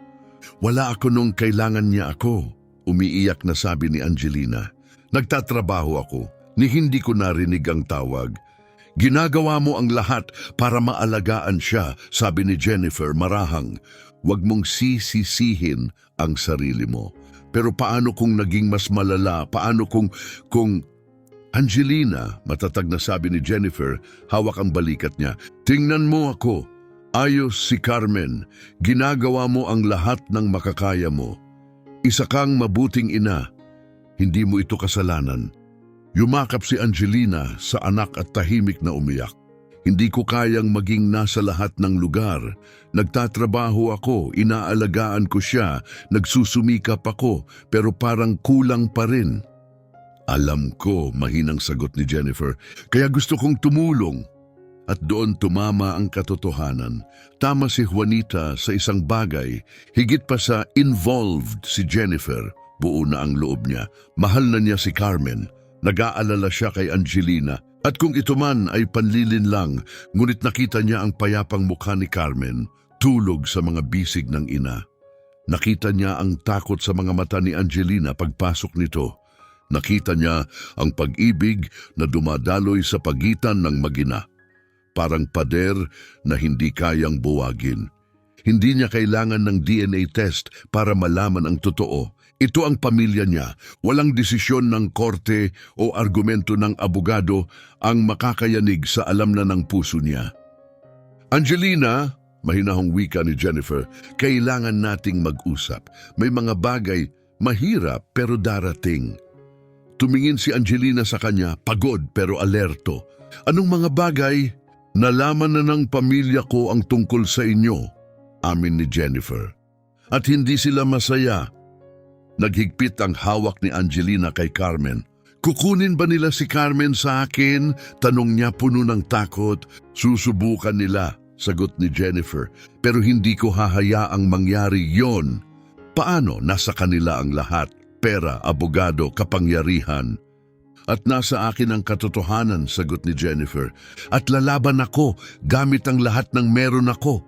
Speaker 1: Wala ako nung kailangan niya ako, umiiyak na sabi ni Angelina. Nagtatrabaho ako, ni hindi ko narinig ang tawag. Ginagawa mo ang lahat para maalagaan siya, sabi ni Jennifer marahang. Huwag mong sisisihin ang sarili mo. Pero paano kung naging mas malala? Paano kung... Angelina, matatag na sabi ni Jennifer, hawak ang balikat niya. Tingnan mo ako. Ayos si Carmen. Ginagawa mo ang lahat ng makakaya mo. Isa kang mabuting ina. Hindi mo ito kasalanan. Yumakap si Angelina sa anak at tahimik na umiyak. Hindi ko kayang maging nasa lahat ng lugar. Nagtatrabaho ako, inaalagaan ko siya, nagsusumikap ako, pero parang kulang pa rin. Alam ko, mahinang sagot ni Jennifer, kaya gusto kong tumulong. At doon tumama ang katotohanan. Tama si Juanita sa isang bagay, higit pa sa involved si Jennifer. Buo na ang loob niya. Mahal na niya si Carmen. Nag-aalala siya kay Angelina. At kung ito man ay panlilin lang, ngunit nakita niya ang payapang mukha ni Carmen, tulog sa mga bisig ng ina. Nakita niya ang takot sa mga mata ni Angelina pagpasok nito. Nakita niya ang pag-ibig na dumadaloy sa pagitan ng mag-ina. Parang pader na hindi kayang buwagin. Hindi niya kailangan ng DNA test para malaman ang totoo. Ito ang pamilya niya. Walang desisyon ng korte o argumento ng abogado ang makakayanig sa alam na ng puso niya. Angelina, mahinahong wika ni Jennifer, kailangan nating mag-usap. May mga bagay mahirap pero darating. Tumingin si Angelina sa kanya, pagod pero alerto. Anong mga bagay? Nalaman na ng pamilya ko ang tungkol sa inyo, amin ni Jennifer. At hindi sila masaya. Naghigpit ang hawak ni Angelina kay Carmen. Kukunin ba nila si Carmen sa akin? Tanong niya puno ng takot. Susubukan nila, sagot ni Jennifer. Pero hindi ko hahayaang mangyari yon. Paano? Nasa kanila ang lahat. Pera, abogado, kapangyarihan. At nasa akin ang katotohanan, sagot ni Jennifer. At lalaban ako gamit ang lahat ng meron ako.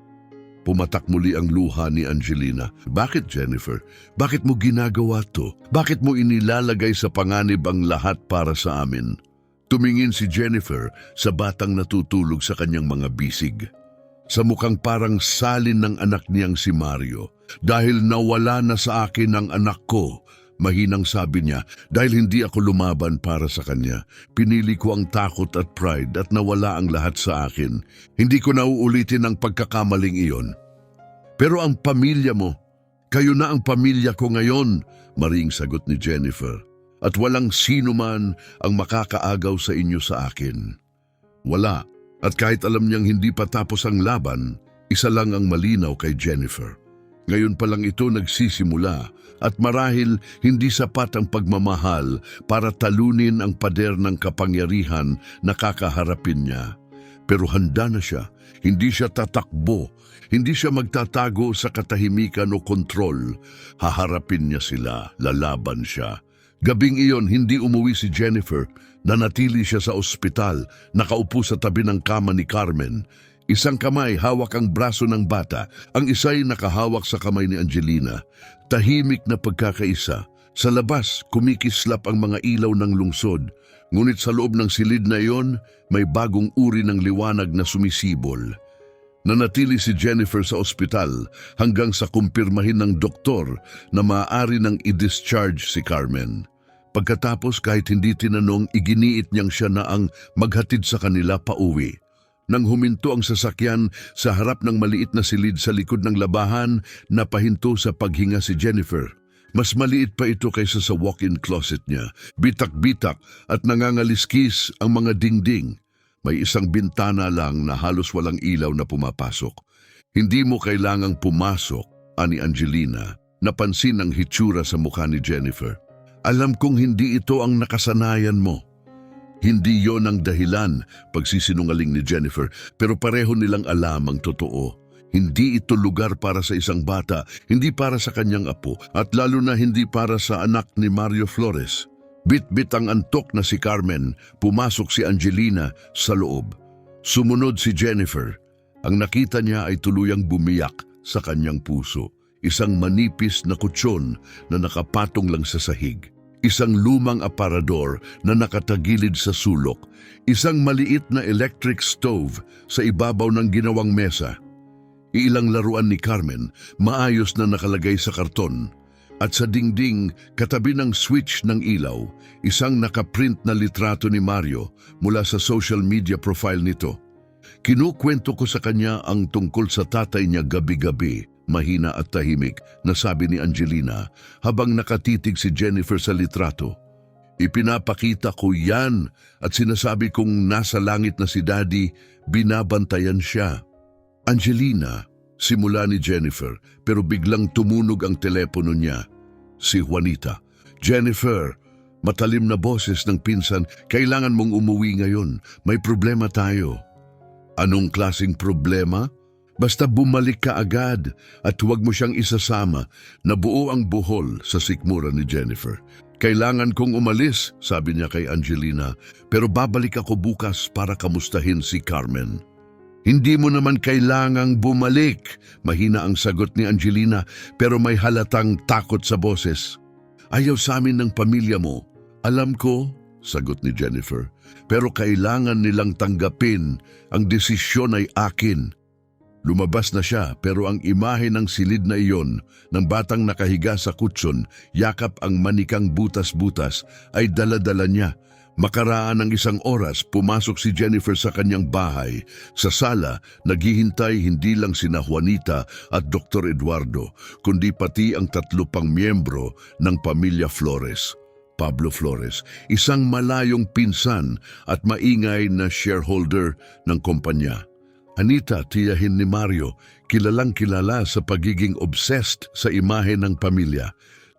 Speaker 1: Pumatak muli ang luha ni Angelina. Bakit, Jennifer? Bakit mo ginagawa to? Bakit mo inilalagay sa panganib ang lahat para sa amin? Tumingin si Jennifer sa batang natutulog sa kanyang mga bisig. Sa mukhang parang salin ng anak niyang si Mario. Dahil nawala na sa akin ang anak ko, mahinang sabi niya, dahil hindi ako lumaban para sa kanya. Pinili ko ang takot at pride at nawala ang lahat sa akin. Hindi ko nauulitin ang pagkakamaling iyon. Pero ang pamilya mo, kayo na ang pamilya ko ngayon, maring sagot ni Jennifer. At walang sino man ang makakaagaw sa inyo sa akin. Wala. At kahit alam niyang hindi pa tapos ang laban, isa lang ang malinaw kay Jennifer. Ngayon pa lang ito nagsisimula at marahil hindi sapat ang pagmamahal para talunin ang pader ng kapangyarihan na kakaharapin niya. Pero handa na siya, hindi siya tatakbo, hindi siya magtatago sa katahimikan o kontrol. Haharapin niya sila, lalaban siya. Gabing iyon, hindi umuwi si Jennifer, nanatili siya sa ospital, nakaupo sa tabi ng kama ni Carmen. Isang kamay hawak ang braso ng bata, ang isa'y nakahawak sa kamay ni Angelina. Tahimik na pagkakaisa. Sa labas, kumikislap ang mga ilaw ng lungsod. Ngunit sa loob ng silid na iyon, may bagong uri ng liwanag na sumisibol. Nanatili si Jennifer sa ospital hanggang sa kumpirmahin ng doktor na maaari nang i-discharge si Carmen. Pagkatapos kahit hindi tinanong, iginiit niyang siya na ang maghatid sa kanila pauwi. Nang huminto ang sasakyan sa harap ng maliit na silid sa likod ng labahan, napahinto sa paghinga si Jennifer. Mas maliit pa ito kaysa sa walk-in closet niya. Bitak-bitak at nangangaliskis ang mga dingding. May isang bintana lang na halos walang ilaw na pumapasok. Hindi mo kailangang pumasok, ani Angelina. Napansin ang hitsura sa mukha ni Jennifer. Alam kong hindi ito ang nakasanayan mo. Hindi yon ang dahilan, pagsisinungaling ni Jennifer, pero pareho nilang alam ang totoo. Hindi ito lugar para sa isang bata, hindi para sa kanyang apo, at lalo na hindi para sa anak ni Mario Flores. Bit-bit ang antok na si Carmen, pumasok si Angelina sa loob. Sumunod si Jennifer. Ang nakita niya ay tuluyang bumiyak sa kanyang puso. Isang manipis na kutsyon na nakapatong lang sa sahig. Isang lumang aparador na nakatagilid sa sulok. Isang maliit na electric stove sa ibabaw ng ginawang mesa. Ilang laruan ni Carmen, maayos na nakalagay sa karton. At sa dingding, katabi ng switch ng ilaw, isang nakaprint na litrato ni Mario mula sa social media profile nito. Kinukwento ko sa kanya ang tungkol sa tatay niya gabi-gabi, mahina at tahimik, na sabi ni Angelina habang nakatitig si Jennifer sa litrato. Ipinapakita ko yan at sinasabi kong nasa langit na si Daddy, binabantayan siya. Angelina, simula ni Jennifer, pero biglang tumunog ang telepono niya. Si Juanita. Jennifer, matalim na boses ng pinsan, kailangan mong umuwi ngayon. May problema tayo. Anong klaseng problema? Basta bumalik ka agad at huwag mo siyang isasama. Nabuo ang buhol sa sikmura ni Jennifer. Kailangan kong umalis, sabi niya kay Angelina, pero babalik ako bukas para kamustahin si Carmen. Hindi mo naman kailangang bumalik, mahina ang sagot ni Angelina, pero may halatang takot sa boses. Ayaw sa amin ng pamilya mo. Alam ko, sagot ni Jennifer, pero kailangan nilang tanggapin, ang desisyon ay akin. Lumabas na siya, pero ang imahe ng silid na iyon, ng batang nakahiga sa kutson, yakap ang manikang butas-butas, ay dala-dala niya. Makaraan ng isang oras, pumasok si Jennifer sa kanyang bahay. Sa sala, naghihintay hindi lang sina Juanita at Dr. Eduardo, kundi pati ang 3 pang miyembro ng pamilya Flores. Pablo Flores, isang malayong pinsan at maingay na shareholder ng kumpanya. Anita, tiyahin ni Mario, kilalang kilala sa pagiging obsessed sa imahe ng pamilya.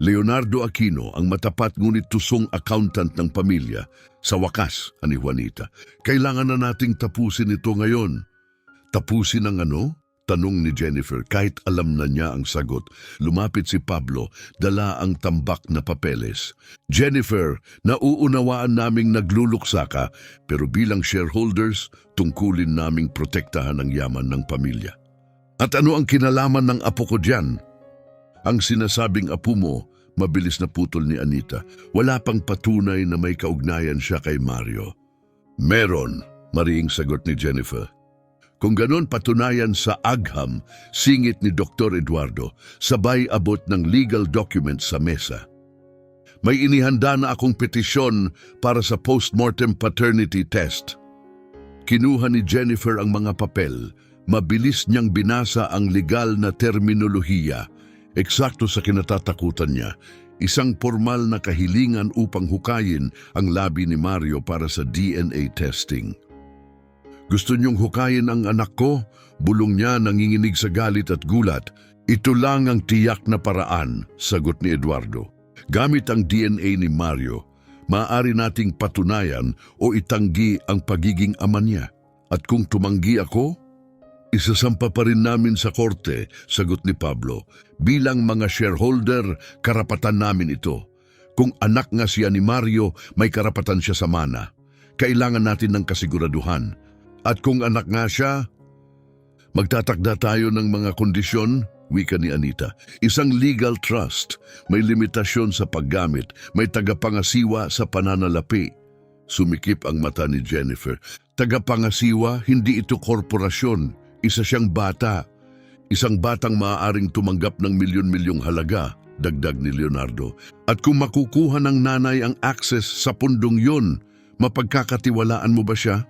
Speaker 1: Leonardo Aquino, ang matapat ngunit tusong accountant ng pamilya. Sa wakas, ani Juanita, kailangan na nating tapusin ito ngayon. Tapusin ang ano? Tanong ni Jennifer kahit alam na niya ang sagot. Lumapit si Pablo, dala ang tambak na papeles. Jennifer, nauunawaan naming nagluluksa ka, pero bilang shareholders, tungkulin naming protektahan ang yaman ng pamilya. At ano ang kinalaman ng apo ko diyan? Ang sinasabing apo mo, mabilis na putol ni Anita. Wala pang patunay na may kaugnayan siya kay Mario. Meron, mariing sagot ni Jennifer. Kung ganon patunayan sa agham, singit ni Dr. Eduardo, sabay abot ng legal documents sa mesa. May inihanda na akong petisyon para sa post-mortem paternity test. Kinuha ni Jennifer ang mga papel. Mabilis niyang binasa ang legal na terminolohiya. Eksakto sa kinatatakutan niya, isang formal na kahilingan upang hukayin ang labi ni Mario para sa DNA testing. Gusto niyong hukayin ang anak ko? Bulong niya nanginginig sa galit at gulat. Ito lang ang tiyak na paraan, sagot ni Eduardo. Gamit ang DNA ni Mario, maaari nating patunayan o itanggi ang pagiging ama niya. At kung tumanggi ako, isasampa pa rin namin sa korte, sagot ni Pablo. Bilang mga shareholder, karapatan namin ito. Kung anak nga siya ni Mario, may karapatan siya sa mana. Kailangan natin ng kasiguraduhan. At kung anak nga siya, magtatakda tayo ng mga kondisyon, wika ni Anita. Isang legal trust, may limitasyon sa paggamit, may tagapangasiwa sa pananalapi. Sumikip ang mata ni Jennifer. Tagapangasiwa, hindi ito korporasyon. Isa siyang bata. Isang batang maaaring tumanggap ng milyon-milyong halaga, dagdag ni Leonardo. At kung makukuha ng nanay ang access sa pundong yon, mapagkakatiwalaan mo ba siya?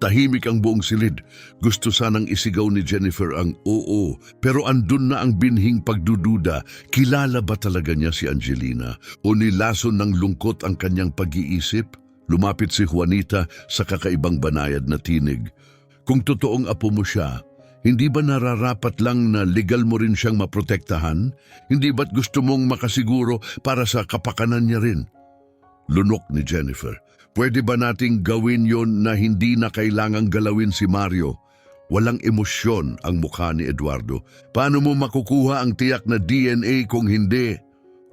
Speaker 1: Tahimik ang buong silid. Gusto sanang isigaw ni Jennifer ang oo, pero andun na ang binhing pagdududa. Kilala ba talaga niya si Angelina? O nilason ng lungkot ang kanyang pag-iisip? Lumapit si Juanita sa kakaibang banayad na tinig. Kung totoong apo mo siya, hindi ba nararapat lang na legal mo rin siyang maprotektahan? Hindi ba't gusto mong makasiguro para sa kapakanan niya rin? Lunok ni Jennifer. Pwede ba nating gawin yon na hindi na kailangang galawin si Mario? Walang emosyon ang mukha ni Eduardo. Paano mo makukuha ang tiyak na DNA kung hindi?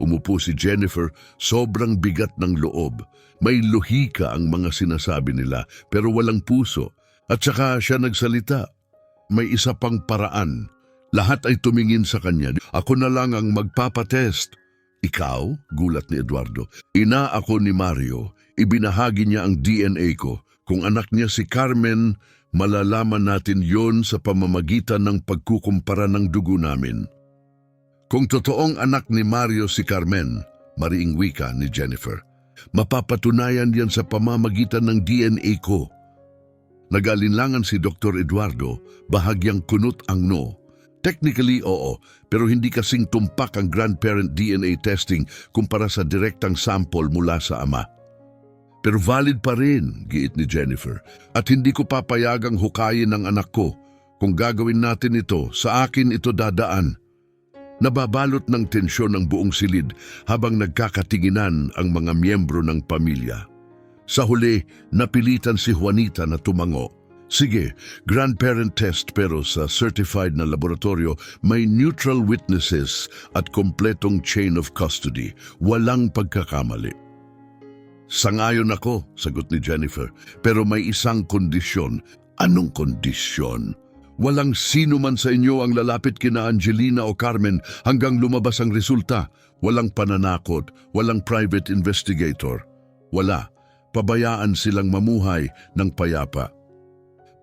Speaker 1: Umupo si Jennifer, sobrang bigat ng loob. May lohika ang mga sinasabi nila pero walang puso. At saka siya nagsalita. May isa pang paraan. Lahat ay tumingin sa kanya. Ako na lang ang magpapatest. Ikaw? Gulat ni Eduardo. Ina ako ni Mario. Ibinahagi niya ang DNA ko. Kung anak niya si Carmen, malalaman natin yon sa pamamagitan ng pagkukumpara ng dugo namin. Kung totoong anak ni Mario si Carmen, mariing wika ni Jennifer, mapapatunayan yan sa pamamagitan ng DNA ko. Nag-alinlangan si Dr. Eduardo, bahagyang kunot ang no. Technically, oo, pero hindi kasing tumpak ang grandparent DNA testing kumpara sa direktang sample mula sa ama. Pero valid pa rin, giit ni Jennifer, at hindi ko papayagang hukayin ng anak ko. Kung gagawin natin ito, sa akin ito dadaan. Nababalot ng tensyon ng buong silid habang nagkakatinginan ang mga miyembro ng pamilya. Sa huli, napilitan si Juanita na tumango. Sige, grandparent test pero sa certified na laboratorio may neutral witnesses at kompletong chain of custody. Walang pagkakamali. Sangayon ako, sagot ni Jennifer, pero may isang kondisyon. Anong kondisyon? Walang sino man sa inyo ang lalapit kina Angelina o Carmen hanggang lumabas ang resulta. Walang pananakot, walang private investigator. Wala. Pabayaan silang mamuhay ng payapa.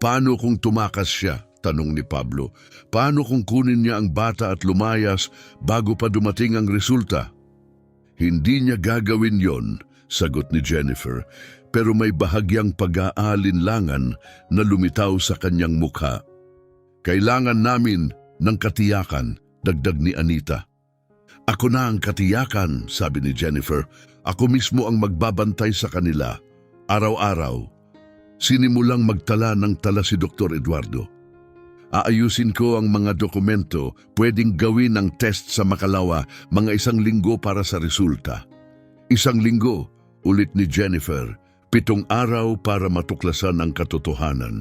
Speaker 1: Paano kung tumakas siya? Tanong ni Pablo. Paano kung kunin niya ang bata at lumayas bago pa dumating ang resulta? Hindi niya gagawin yon, sagot ni Jennifer, pero may bahagyang pag-aalinlangan na lumitaw sa kanyang mukha. Kailangan namin ng katiyakan, dagdag ni Anita. Ako na ang katiyakan, sabi ni Jennifer. Ako mismo ang magbabantay sa kanila, araw-araw. Sinimulang magtala ng tala si Dr. Eduardo. Aayusin ko ang mga dokumento, pwedeng gawin ang test sa Makalawa, mga 1 linggo para sa resulta. 1 linggo, ulit ni Jennifer, 7 araw para matuklasan ang katotohanan.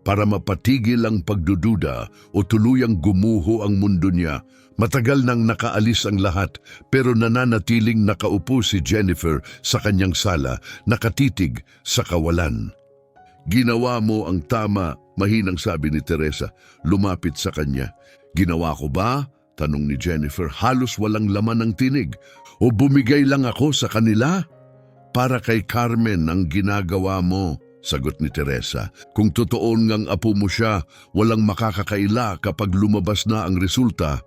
Speaker 1: Para mapatigil ang pagdududa o tuluyang gumuho ang mundo niya. Matagal nang nakaalis ang lahat pero nananatiling nakaupo si Jennifer sa kanyang sala, nakatitig sa kawalan. Ginawa mo ang tama, mahinang sabi ni Teresa, lumapit sa kanya. Ginawa ko ba? Tanong ni Jennifer, halos walang laman ng tinig. O bumigay lang ako sa kanila? Para kay Carmen ang ginagawa mo, sagot ni Teresa. Kung totoo ngang apo mo siya, walang makakakaila kapag lumabas na ang resulta.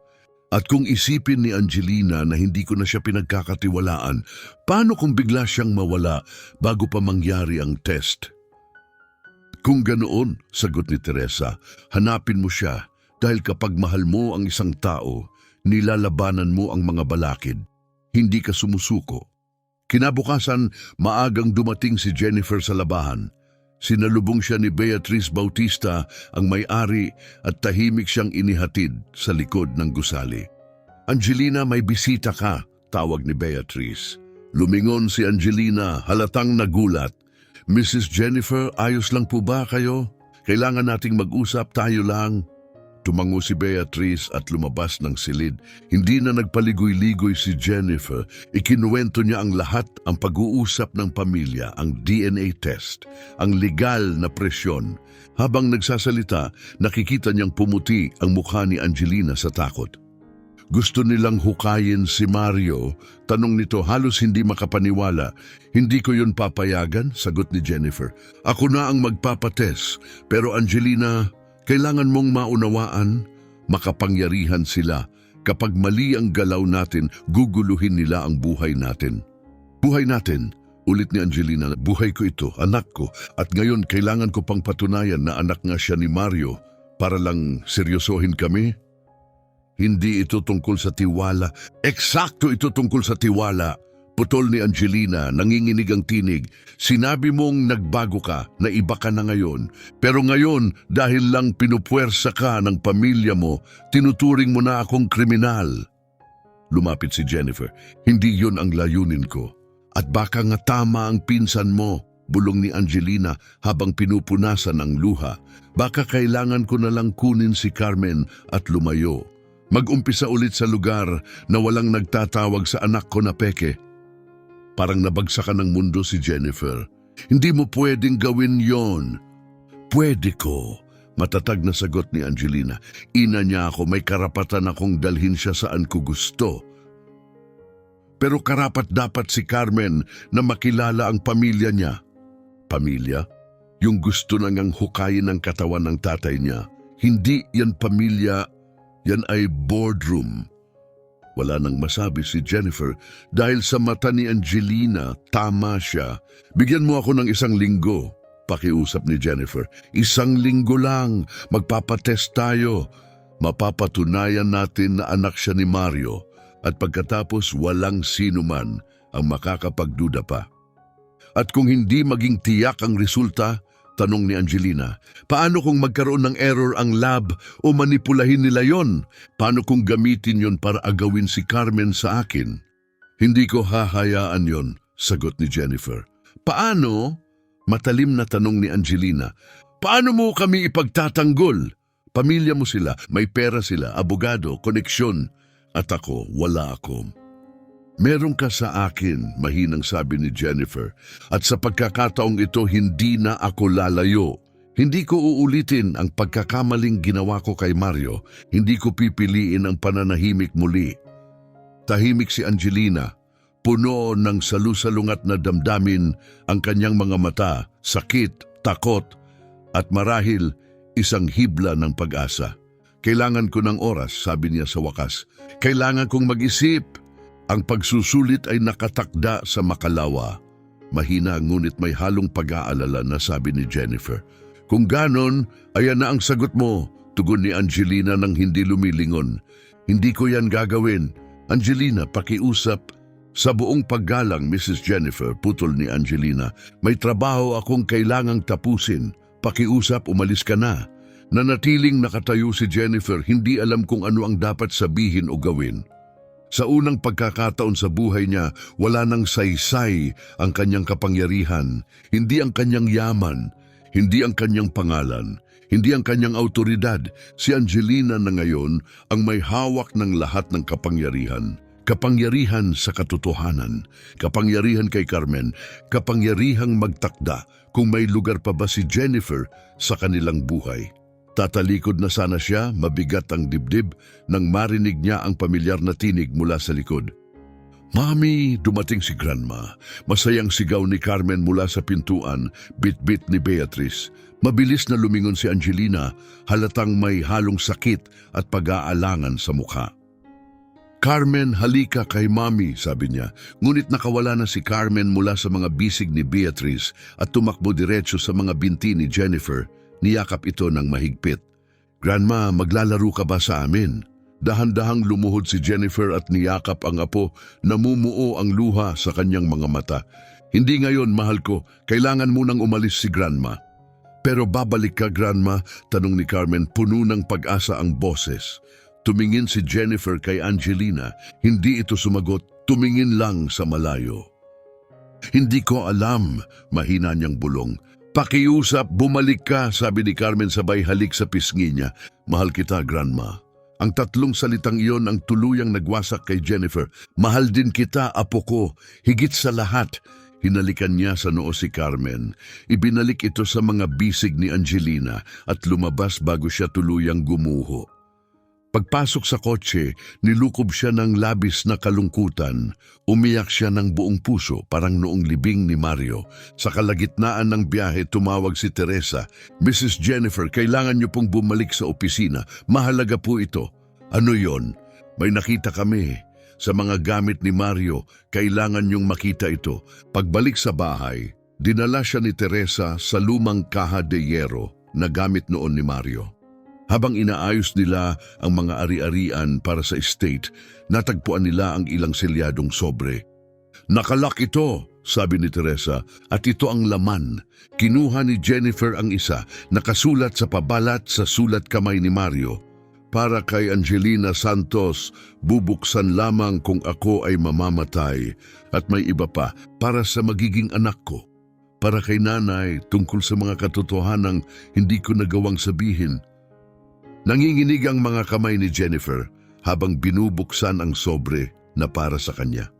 Speaker 1: At kung isipin ni Angelina na hindi ko na siya pinagkakatiwalaan, paano kung bigla siyang mawala bago pa mangyari ang test? Kung ganoon, sagot ni Teresa, hanapin mo siya dahil kapag mahal mo ang isang tao, nilalabanan mo ang mga balakid. Hindi ka sumusuko. Kinabukasan, maagang dumating si Jennifer sa labahan. Sinalubong siya ni Beatrice Bautista, ang may-ari, at tahimik siyang inihatid sa likod ng gusali. Angelina, may bisita ka, tawag ni Beatrice. Lumingon si Angelina, halatang nagulat. Mrs. Jennifer, ayos lang po ba kayo? Kailangan nating mag-usap, tayo lang. Tumango si Beatrice at lumabas ng silid. Hindi na nagpaligoy-ligoy si Jennifer. Ikinuwento niya ang lahat, ang pag-uusap ng pamilya, ang DNA test, ang legal na presyon. Habang nagsasalita, nakikita niyang pumuti ang mukha ni Angelina sa takot. Gusto nilang hukayin si Mario. Tanong nito, halos hindi makapaniwala. Hindi ko yun papayagan, sagot ni Jennifer. Ako na ang magpapates. Pero Angelina, Kailangan mong maunawaan, makapangyarihan sila. Kapag mali ang galaw natin, guguluhin nila ang buhay natin. Buhay natin, ulit ni Angelina, buhay ko ito, anak ko. At ngayon kailangan ko pang patunayan na anak nga siya ni Mario para lang seryosohin kami. Hindi ito tungkol sa tiwala. Eksakto ito tungkol sa tiwala. Putol ni Angelina, nanginginig ang tinig. Sinabi mong nagbago ka, na iba ka na ngayon. Pero ngayon, dahil lang pinupuwersa ka ng pamilya mo, tinuturing mo na akong kriminal. Lumapit si Jennifer. Hindi yon ang layunin ko. At baka nga tama ang pinsan mo, bulong ni Angelina habang pinupunasan ang luha. Baka kailangan ko na lang kunin si Carmen at lumayo. Mag-umpisa ulit sa lugar na walang nagtatawag sa anak ko na peke. Parang nabagsakan ng mundo si Jennifer. Hindi mo pwedeng gawin yon. Pwede ko. Matatag na sagot ni Angelina. Ina niya ako, may karapatan akong dalhin siya saan ko gusto. Pero karapat dapat si Carmen na makilala ang pamilya niya. Pamilya? Yung gusto na ngang hukayin ang katawan ng tatay niya. Hindi yan pamilya, yan ay boardroom. Wala nang masabi si Jennifer dahil sa mata ni Angelina, tama siya. Bigyan mo ako ng 1 linggo, pakiusap ni Jennifer. 1 linggo lang, magpapatest tayo. Mapapatunayan natin na anak siya ni Mario at pagkatapos walang sino man ang makakapagduda pa. At kung hindi maging tiyak ang resulta, tanong ni Angelina, paano kung magkaroon ng error ang lab o manipulahin nila yon? Paano kung gamitin yon para agawin si Carmen sa akin? Hindi ko hahayaan yon, sagot ni Jennifer. Paano? Matalim na tanong ni Angelina. Paano mo kami ipagtatanggol? Pamilya mo sila, may pera sila, abogado, koneksyon. At ako, wala ako. Meron ka sa akin, mahinang sabi ni Jennifer. At sa pagkakataong ito, hindi na ako lalayo. Hindi ko uulitin ang pagkakamaling ginawa ko kay Mario. Hindi ko pipiliin ang pananahimik muli. Tahimik si Angelina. Puno ng salusalungat na damdamin ang kanyang mga mata, sakit, takot, at marahil isang hibla ng pag-asa. Kailangan ko ng oras, sabi niya sa wakas. Kailangan kong mag-isip. Ang pagsusulit ay nakatakda sa makalawa. Mahina ngunit may halong pag-aalala na sabi ni Jennifer. Kung ganon, ayan na ang sagot mo, tugon ni Angelina nang hindi lumilingon. Hindi ko yan gagawin. Angelina, pakiusap. Sa buong paggalang, Mrs. Jennifer, putol ni Angelina, may trabaho akong kailangang tapusin. Pakiusap, umalis ka na. Nanatiling nakatayo si Jennifer, hindi alam kung ano ang dapat sabihin o gawin. Sa unang pagkakataon sa buhay niya, wala nang saysay ang kanyang kapangyarihan, hindi ang kanyang yaman, hindi ang kanyang pangalan, hindi ang kanyang autoridad. Si Angelina na ngayon ang may hawak ng lahat ng kapangyarihan. Kapangyarihan sa katotohanan, kapangyarihan kay Carmen, kapangyarihang magtakda kung may lugar pa ba si Jennifer sa kanilang buhay. Tatalikod na sana siya, mabigat ang dibdib, nang marinig niya ang pamilyar na tinig mula sa likod. Mami, dumating si Grandma. Masayang sigaw ni Carmen mula sa pintuan, bit-bit ni Beatrice. Mabilis na lumingon si Angelina, halatang may halong sakit at pag-aalangan sa mukha. Carmen, halika kay Mami, sabi niya. Ngunit nakawala na si Carmen mula sa mga bisig ni Beatrice at tumakbo diretso sa mga binti ni Jennifer. Niyakap ito ng mahigpit. Grandma, maglalaro ka ba sa amin? Dahan-dahang lumuhod si Jennifer at niyakap ang apo, namumuo ang luha sa kanyang mga mata. Hindi ngayon, mahal ko. Kailangan munang umalis si Grandma. Pero babalik ka, Grandma? Tanong ni Carmen, puno ng pag-asa ang boses. Tumingin si Jennifer kay Angelina. Hindi ito sumagot, tumingin lang sa malayo. Hindi ko alam, mahina niyang bulong. Pakiusap, bumalik ka, sabi ni Carmen sabay halik sa pisngi niya. Mahal kita, Grandma. Ang 3 salitang iyon ang tuluyang nagwasak kay Jennifer. Mahal din kita, apo ko. Higit sa lahat, hinalikan niya sa noo si Carmen. Ibinalik ito sa mga bisig ni Angelina at lumabas bago siya tuluyang gumuho. Pagpasok sa kotse, nilukob siya ng labis na kalungkutan. Umiyak siya ng buong puso parang noong libing ni Mario. Sa kalagitnaan ng biyahe, tumawag si Teresa. Mrs. Jennifer, kailangan niyo pong bumalik sa opisina. Mahalaga po ito. Ano yon? May nakita kami. Sa mga gamit ni Mario, kailangan niyong makita ito. Pagbalik sa bahay, dinala siya ni Teresa sa lumang kaha de hierro na gamit noon ni Mario. Habang inaayos nila ang mga ari-arian para sa estate, natagpuan nila ang ilang selyadong sobre. "Nakalak ito," sabi ni Teresa, "at ito ang laman." Kinuha ni Jennifer ang isa, nakasulat sa pabalat sa sulat kamay ni Mario. "Para kay Angelina Santos, bubuksan lamang kung ako ay mamamatay." At may iba pa, "Para sa magiging anak ko." Para kay nanay, tungkol sa mga katotohanang hindi ko nagawang sabihin. Nanginginig ang mga kamay ni Jennifer habang binubuksan ang sobre na para sa kanya.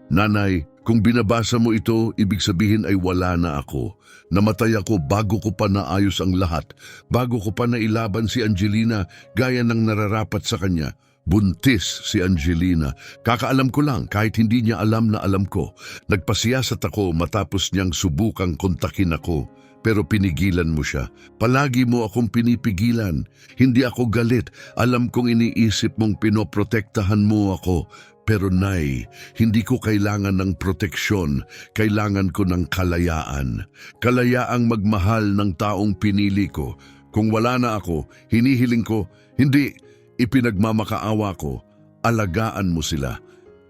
Speaker 1: "Nanay, kung binabasa mo ito, ibig sabihin ay wala na ako. Namatay ako bago ko pa naayos ang lahat, bago ko pa nailaban si Angelina gaya ng nararapat sa kanya. Buntis si Angelina. Kakaalam ko lang kahit hindi niya alam na alam ko. Nagpasiyasat ako matapos niyang subukang kontakin ako. Pero pinigilan mo siya. Palagi mo akong pinipigilan. Hindi ako galit. Alam kong iniisip mong pinoprotektahan mo ako. Pero Nay, hindi ko kailangan ng proteksyon. Kailangan ko ng kalayaan. Kalayaang magmahal ng taong pinili ko. Kung wala na ako, hinihiling ko, hindi, ipinagmamakaawa ko. Alagaan mo sila.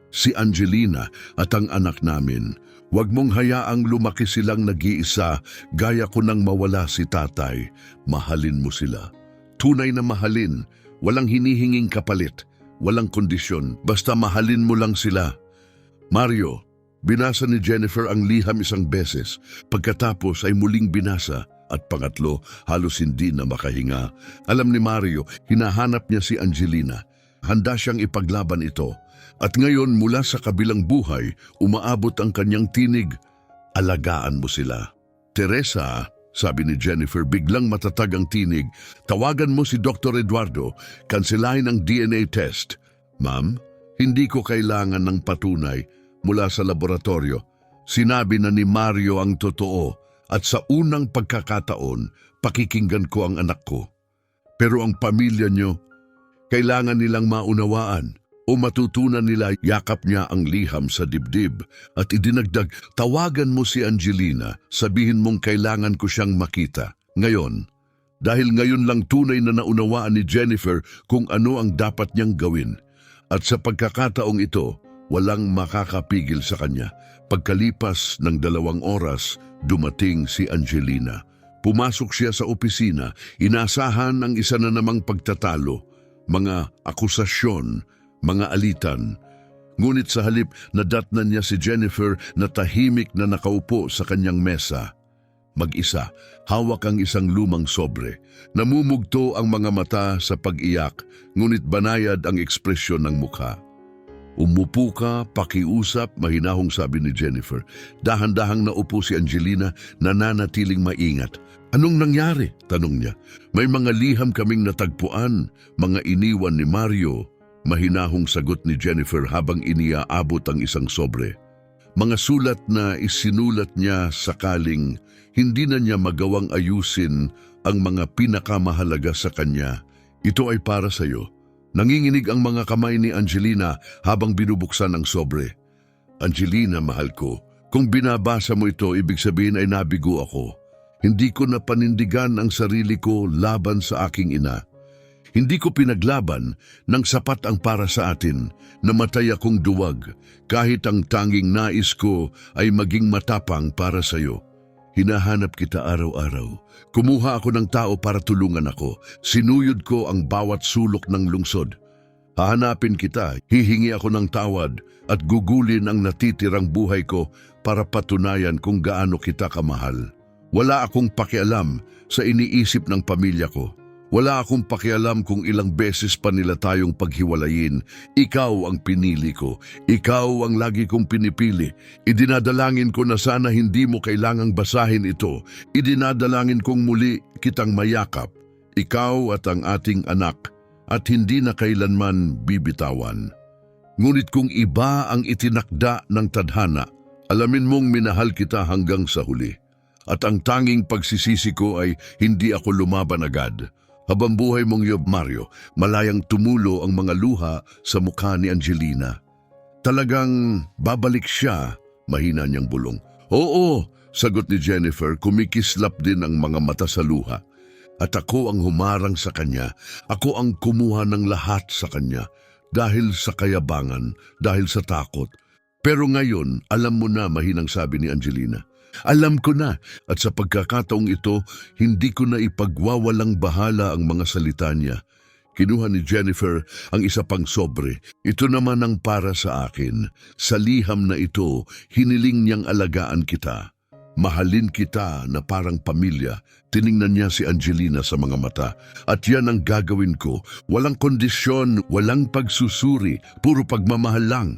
Speaker 1: Si Angelina at ang anak namin. Huwag mong hayaang lumaki silang nag-iisa gaya ko nang mawala si tatay. Mahalin mo sila. Tunay na mahalin. Walang hinihinging kapalit. Walang kondisyon. Basta mahalin mo lang sila. Mario, binasa ni Jennifer ang liham isang beses. Pagkatapos ay muling binasa. At pangatlo, halos hindi na makahinga. Alam ni Mario, hinahanap niya si Angelina. Handa siyang ipaglaban ito. At ngayon mula sa kabilang buhay, umaabot ang kanyang tinig. Alagaan mo sila. "Teresa," sabi ni Jennifer, biglang matatag ang tinig, "tawagan mo si Dr. Eduardo, kanselahin ang DNA test." "Ma'am, hindi ko kailangan ng patunay mula sa laboratorio. Sinabi na ni Mario ang totoo at sa unang pagkakataon, pakikinggan ko ang anak ko. Pero ang pamilya niyo, kailangan nilang maunawaan o matutunan nila." Yakap niya ang liham sa dibdib at idinagdag, "Tawagan mo si Angelina, sabihin mong kailangan ko siyang makita. Ngayon, dahil ngayon lang tunay na naunawaan ni Jennifer kung ano ang dapat niyang gawin. At sa pagkakataong ito, walang makakapigil sa kanya." Pagkalipas ng 2 oras, dumating si Angelina. Pumasok siya sa opisina, inasahan ang isa na namang pagtatalo, mga akusasyon, mga alitan. Ngunit sa halip, nadatnan niya si Jennifer na tahimik na nakaupo sa kanyang mesa. Mag-isa, hawak ang isang lumang sobre. Namumugto ang mga mata sa pag-iyak, ngunit banayad ang ekspresyon ng mukha. "Umupo ka, pakiusap," mahinahong sabi ni Jennifer. Dahan-dahang naupo si Angelina, nananatiling maingat. "Anong nangyari?" tanong niya. "May mga liham kaming natagpuan, mga iniwan ni Mario." Mahinahong sagot ni Jennifer habang iniaabot ang isang sobre. Mga sulat na isinulat niya sakaling hindi na niya magawang ayusin ang mga pinakamahalaga sa kanya. "Ito ay para sa iyo." Nanginginig ang mga kamay ni Angelina habang binubuksan ang sobre. "Angelina, mahal ko, kung binabasa mo ito, ibig sabihin ay nabigo ako. Hindi ko napanindigan ang sarili ko laban sa aking ina. Hindi ko pinaglaban ng sapat ang para sa atin. Namatay akong duwag, kahit ang tanging nais ko ay maging matapang para sa iyo. Hinahanap kita araw-araw. Kumuha ako ng tao para tulungan ako. Sinuyod ko ang bawat sulok ng lungsod. Hahanapin kita, hihingi ako ng tawad at gugulin ang natitirang buhay ko para patunayan kung gaano kita kamahal. Wala akong pakialam sa iniisip ng pamilya ko. Wala akong pakialam kung ilang beses pa nila tayong paghiwalayin. Ikaw ang pinili ko. Ikaw ang lagi kong pinipili. Idinadalangin ko na sana hindi mo kailangang basahin ito. Idinadalangin kong muli kitang mayakap. Ikaw at ang ating anak. at hindi na kailanman bibitawan. Ngunit kung iba ang itinakda ng tadhana, alamin mong minahal kita hanggang sa huli. At ang tanging pagsisisi ko ay hindi ako lumaban agad. Habang buhay mong Yob Mario, malayang tumulo ang mga luha sa mukha ni Angelina. Talagang babalik siya, mahina niyang bulong. Oo, sagot ni Jennifer, kumikislap din ang mga mata sa luha. At ako ang humarang sa kanya, ako ang kumuha ng lahat sa kanya. Dahil sa kayabangan, dahil sa takot. Pero ngayon, alam mo na, mahinang sabi ni Angelina. Alam ko na, at sa pagkakataong ito, hindi ko na ipagwawalang bahala ang mga salita niya. Kinuha ni Jennifer ang isa pang sobre. Ito naman ang para sa akin. Sa liham na ito, hiniling niyang alagaan kita. Mahalin kita na parang pamilya. Tiningnan niya si Angelina sa mga mata. At yan ang gagawin ko. Walang kondisyon, walang pagsusuri, puro pagmamahal lang.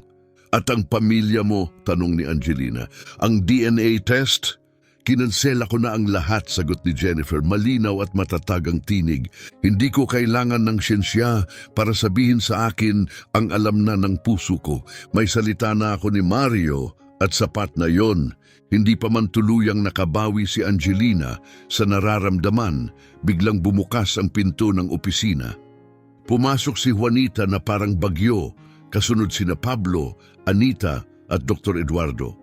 Speaker 1: At ang pamilya mo, tanong ni Angelina, ang DNA test? Kinansela ko na ang lahat, sagot ni Jennifer, malinaw at matatag ang tinig. Hindi ko kailangan ng siyensya para sabihin sa akin ang alam na ng puso ko. May salita na ako ni Mario at sapat na yon. Hindi pa man tuluyang nakabawi si Angelina sa nararamdaman, biglang bumukas ang pinto ng opisina. Pumasok si Juanita na parang bagyo, kasunod sina Pablo, Anita at Dr. Eduardo.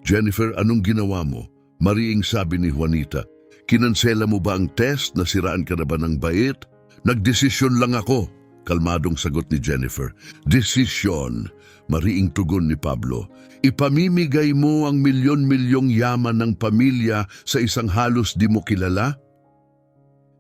Speaker 1: Jennifer, anong ginawa mo? Mariing sabi ni Juanita. Kinansela mo ba ang test? Nasiraan ka na ba ng bait? Nagdesisyon lang ako, kalmadong sagot ni Jennifer. Desisyon, mariing tugon ni Pablo. Ipamimigay mo ang milyon-milyong yaman ng pamilya sa isang halos di mo kilala?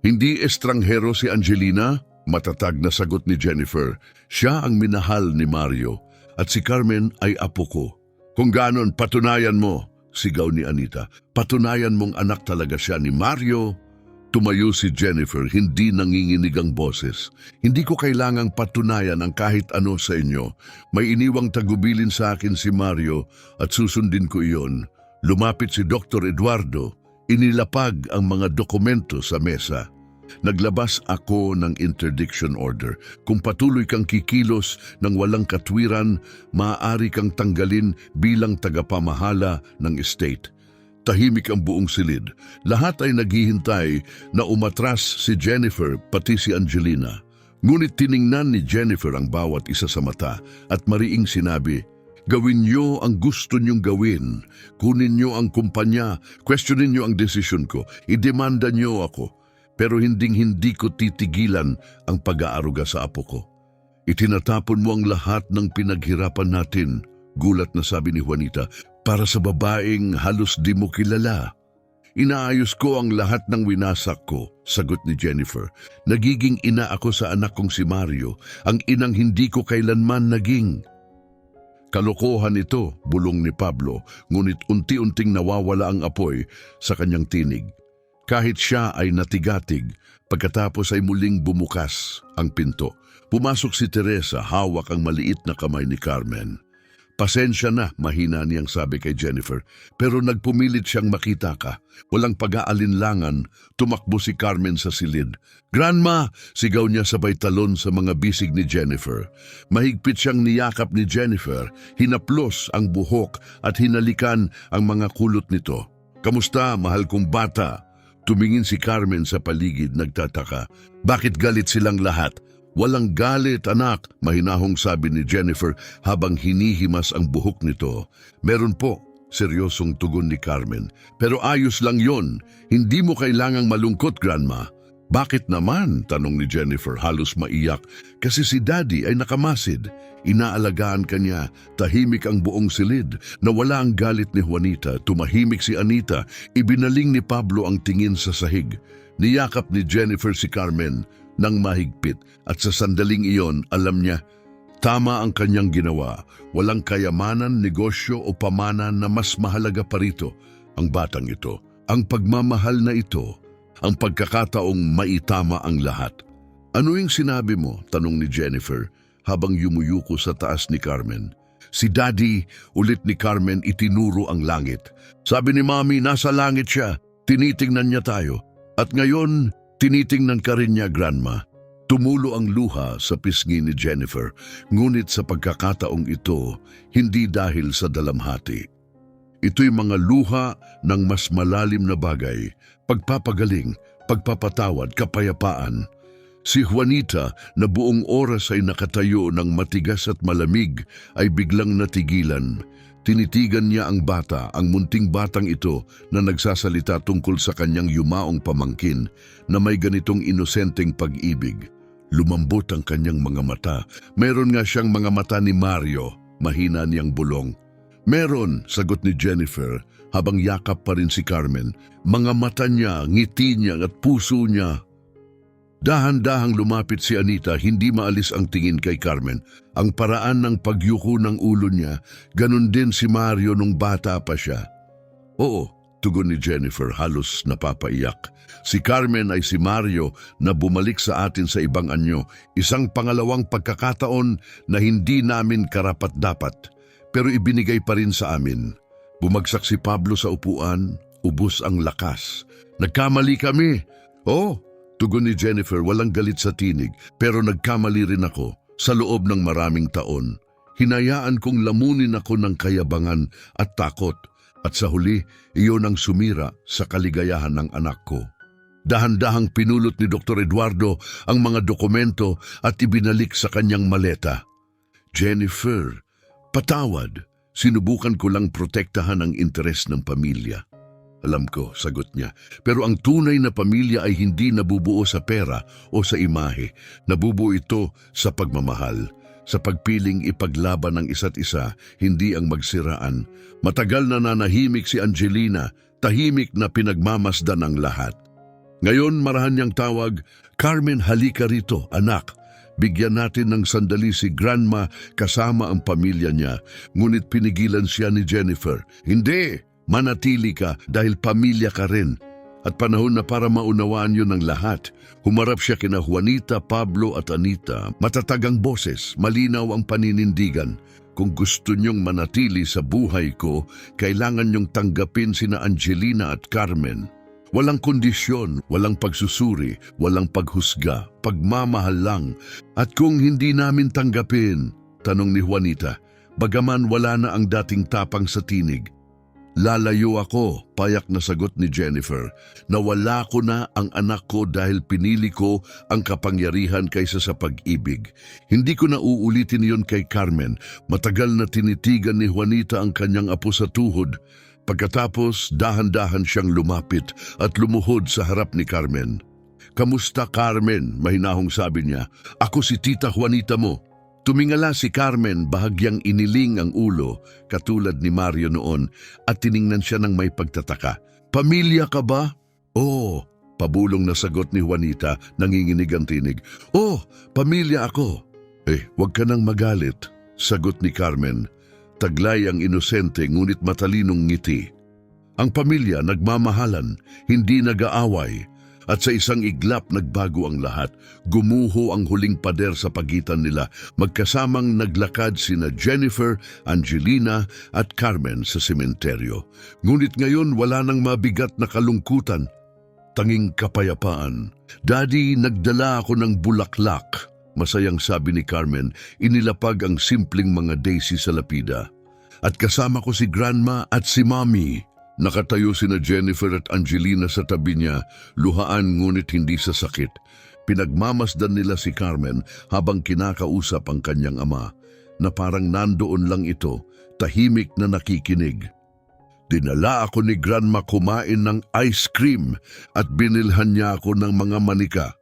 Speaker 1: Hindi estranghero si Angelina? Matatag na sagot ni Jennifer. Siya ang minahal ni Mario at si Carmen ay apo ko. Kung ganon, patunayan mo, sigaw ni Anita. Patunayan mong anak talaga siya ni Mario. Tumayo si Jennifer, hindi nanginginig ang boses. Hindi ko kailangang patunayan ang kahit ano sa inyo. May iniwang tagubilin sa akin si Mario at susundin ko iyon. Lumapit si Dr. Eduardo, inilapag ang mga dokumento sa mesa. Naglabas ako ng interdiction order. Kung patuloy kang kikilos ng walang katwiran, maaari kang tanggalin bilang tagapamahala ng estate. Tahimik ang buong silid. Lahat ay naghihintay na umatras si Jennifer pati si Angelina. Ngunit tiningnan ni Jennifer ang bawat isa sa mata at mariing sinabi, gawin niyo ang gusto niyong gawin. Kunin niyo ang kumpanya. Questionin niyo ang desisyon ko. Idemanda niyo ako. Pero hindi ko titigilan ang pag-aaruga sa apo ko. Itinatapon mo ang lahat ng pinaghirapan natin, gulat na sabi ni Juanita, para sa babaeng halos di mo kilala. Inaayos ko ang lahat ng winasak ko, sagot ni Jennifer. Nagiging ina ako sa anak kong si Mario, ang inang hindi ko kailanman naging. Kalokohan ito, bulong ni Pablo, ngunit unti-unting nawawala ang apoy sa kanyang tinig. Kahit siya ay natigatig, pagkatapos ay muling bumukas ang pinto. Pumasok si Teresa, hawak ang maliit na kamay ni Carmen. Pasensya na, mahina niyang sabi kay Jennifer, pero nagpumilit siyang makita ka. Walang pag-aalinlangan, tumakbo si Carmen sa silid. Grandma! Sigaw niya sabay talon sa mga bisig ni Jennifer. Mahigpit siyang niyakap ni Jennifer, hinaplos ang buhok at hinalikan ang mga kulot nito. Kamusta, mahal kong bata? Tumingin si Carmen sa paligid, nagtataka. Bakit galit silang lahat? Walang galit, anak, mahinahong sabi ni Jennifer habang hinihimas ang buhok nito. Meron po, seryosong tugon ni Carmen. Pero ayos lang yon. Hindi mo kailangang malungkot, Grandma. Bakit naman? Tanong ni Jennifer, halos maiyak. Kasi si Daddy ay nakamasid. Inaalagaan ka niya. Tahimik ang buong silid. Nawala ang galit ni Juanita. Tumahimik si Anita. Ibinaling ni Pablo ang tingin sa sahig. Niyakap ni Jennifer si Carmen nang mahigpit. At sa sandaling iyon, alam niya, tama ang kanyang ginawa. Walang kayamanan, negosyo o pamanan na mas mahalaga pa rito. Ang batang ito, ang pagmamahal na ito, ang pagkakataong maitama ang lahat. Ano yung sinabi mo? Tanong ni Jennifer habang yumuyuko sa taas ni Carmen. Si Daddy, ulit ni Carmen, itinuro ang langit. Sabi ni Mami, nasa langit siya. Tinitingnan niya tayo. At ngayon, tinitingnan ka rin niya, Grandma. Tumulo ang luha sa pisngi ni Jennifer, ngunit sa pagkakataong ito, hindi dahil sa dalamhati. Ito'y mga luha ng mas malalim na bagay, pagpapagaling, pagpapatawad, kapayapaan. Si Juanita na buong oras ay nakatayo ng matigas at malamig ay biglang natigilan. Tinitigan niya ang bata, ang munting batang ito na nagsasalita tungkol sa kanyang yumaong pamangkin na may ganitong inosenteng pag-ibig. Lumambot ang kanyang mga mata. Meron nga siyang mga mata ni Mario, mahina niyang bulong. Meron, sagot ni Jennifer habang yakap pa rin si Carmen. Mga mata niya, ngiti niya at puso niya. Dahan-dahang lumapit si Anita, hindi maalis ang tingin kay Carmen. Ang paraan ng pagyuko ng ulo niya, ganun din si Mario nung bata pa siya. Oo, tugon ni Jennifer, halos napapaiyak. Si Carmen ay si Mario na bumalik sa atin sa ibang anyo, isang pangalawang pagkakataon na hindi namin karapat-dapat, pero ibinigay pa rin sa amin. Bumagsak si Pablo sa upuan, ubos ang lakas. Nagkamali kami. Oh, tugon ni Jennifer, walang galit sa tinig, pero nagkamali rin ako sa loob ng maraming taon. Hinayaan kong lamunin ako ng kayabangan at takot, at sa huli, iyon ang sumira sa kaligayahan ng anak ko. Dahan-dahang pinulot ni Dr. Eduardo ang mga dokumento at ibinalik sa kanyang maleta. Jennifer, patawad. Sinubukan ko lang protektahan ang interes ng pamilya. Alam ko, sagot niya, pero ang tunay na pamilya ay hindi nabubuo sa pera o sa imahe. Nabubuo ito sa pagmamahal, sa pagpiling ipaglaban ng isa't isa, hindi ang magsiraan. Matagal na nanahimik si Angelina, tahimik na pinagmamasdan ang lahat. Ngayon marahan niyang tawag, Carmen, halika rito, anak. Bigyan natin ng sandali si Grandma kasama ang pamilya niya. Ngunit pinigilan siya ni Jennifer. Hindi! Manatili ka dahil pamilya ka rin. At panahon na para maunawaan yun ng lahat. Humarap siya kina Juanita, Pablo at Anita. Matatag ang boses, malinaw ang paninindigan. Kung gusto niyong manatili sa buhay ko, kailangan niyong tanggapin sina Angelina at Carmen. Walang kondisyon, walang pagsusuri, walang paghusga, pagmamahal lang. At kung hindi namin tanggapin, tanong ni Juanita, bagaman wala na ang dating tapang sa tinig, lalayo ako, payak na sagot ni Jennifer. Nawala ko na ang anak ko dahil pinili ko ang kapangyarihan kaysa sa pag-ibig. Hindi ko na uulitin yon kay Carmen. Matagal na tinitigan ni Juanita ang kanyang apo sa tuhod. Pagkatapos, dahan-dahan siyang lumapit at lumuhod sa harap ni Carmen. Kamusta, Carmen? Mahinahong sabi niya. Ako si Tita Juanita mo. Tumingala si Carmen, bahagyang iniling ang ulo, katulad ni Mario noon, at tiningnan siya ng may pagtataka. Pamilya ka ba? Oo, pabulong na sagot ni Juanita, nanginginig ang tinig. Oh, pamilya ako. Wag ka nang magalit, sagot ni Carmen. Taglay ang inosente ngunit matalinong ngiti. Ang pamilya nagmamahalan, hindi nag-aaway, at sa isang iglap nagbago ang lahat. Gumuho ang huling pader sa pagitan nila. Magkasamang naglakad sina Jennifer, Angelina at Carmen sa sementeryo. Ngunit ngayon wala nang mabigat na kalungkutan. Tanging kapayapaan. Daddy, nagdala ako ng bulaklak. Masayang sabi ni Carmen, inilapag ang simpleng mga daisy sa lapida. At kasama ko si Grandma at si Mommy. Nakatayo sina Jennifer at Angelina sa tabi niya, luhaan ngunit hindi sa sakit. Pinagmamasdan nila si Carmen habang kinakausap ang kanyang ama, na parang nandoon lang ito, tahimik na nakikinig. Dinala ako ni Grandma kumain ng ice cream at binilhan niya ako ng mga manika.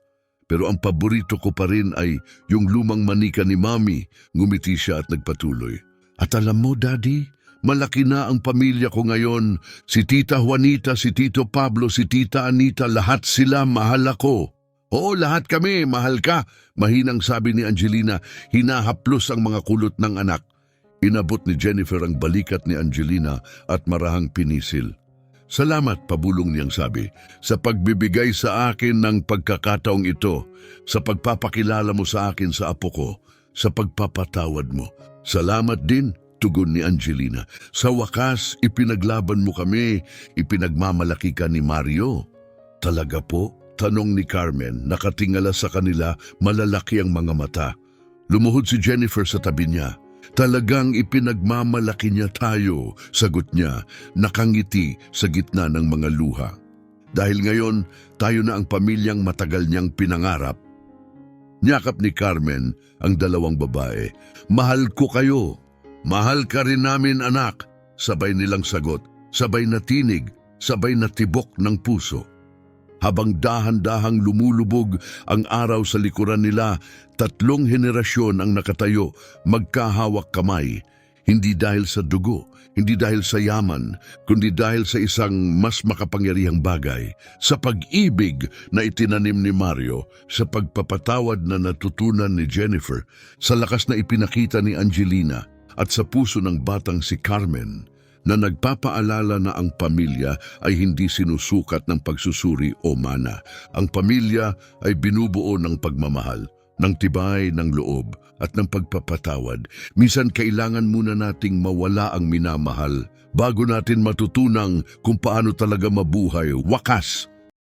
Speaker 1: Pero ang paborito ko pa rin ay yung lumang manika ni Mommy. Ngumiti siya at nagpatuloy. At alam mo, Daddy, malaki na ang pamilya ko ngayon. Si Tita Juanita, si Tito Pablo, si Tita Anita, lahat sila mahal ako. Oo, lahat kami, mahal ka. Mahinang sabi ni Angelina, hinahaplos ang mga kulot ng anak. Inabot ni Jennifer ang balikat ni Angelina at marahang pinisil. Salamat, pabulong niyang sabi, sa pagbibigay sa akin ng pagkakataong ito, sa pagpapakilala mo sa akin sa apo ko, sa pagpapatawad mo. Salamat din, tugon ni Angelina. Sa wakas, ipinaglaban mo kami, ipinagmamalaki ka ni Mario. Talaga po? Tanong ni Carmen, nakatingala sa kanila, malalaki ang mga mata. Lumuhod si Jennifer sa tabi niya. Talagang ipinagmamalaki niya tayo, sagot niya, nakangiti sa gitna ng mga luha. Dahil ngayon, tayo na ang pamilyang matagal niyang pinangarap. Niyakap ni Carmen ang dalawang babae. Mahal ko kayo. Mahal ka rin namin, anak. Sabay nilang sagot, sabay na tinig, sabay na tibok ng puso. Habang dahan-dahang lumulubog ang araw sa likuran nila, 3 henerasyon ang nakatayo, magkahawak kamay. Hindi dahil sa dugo, hindi dahil sa yaman, kundi dahil sa isang mas makapangyarihang bagay, sa pag-ibig na itinanim ni Mario, sa pagpapatawad na natutunan ni Jennifer, sa lakas na ipinakita ni Angelina, at sa puso ng batang si Carmen, na nagpapaalala na ang pamilya ay hindi sinusukat ng pagsusuri o mana. Ang pamilya ay binubuo ng pagmamahal, ng tibay ng loob at ng pagpapatawad. Minsan kailangan muna nating mawala ang minamahal bago natin matutunang kung paano talaga mabuhay wakas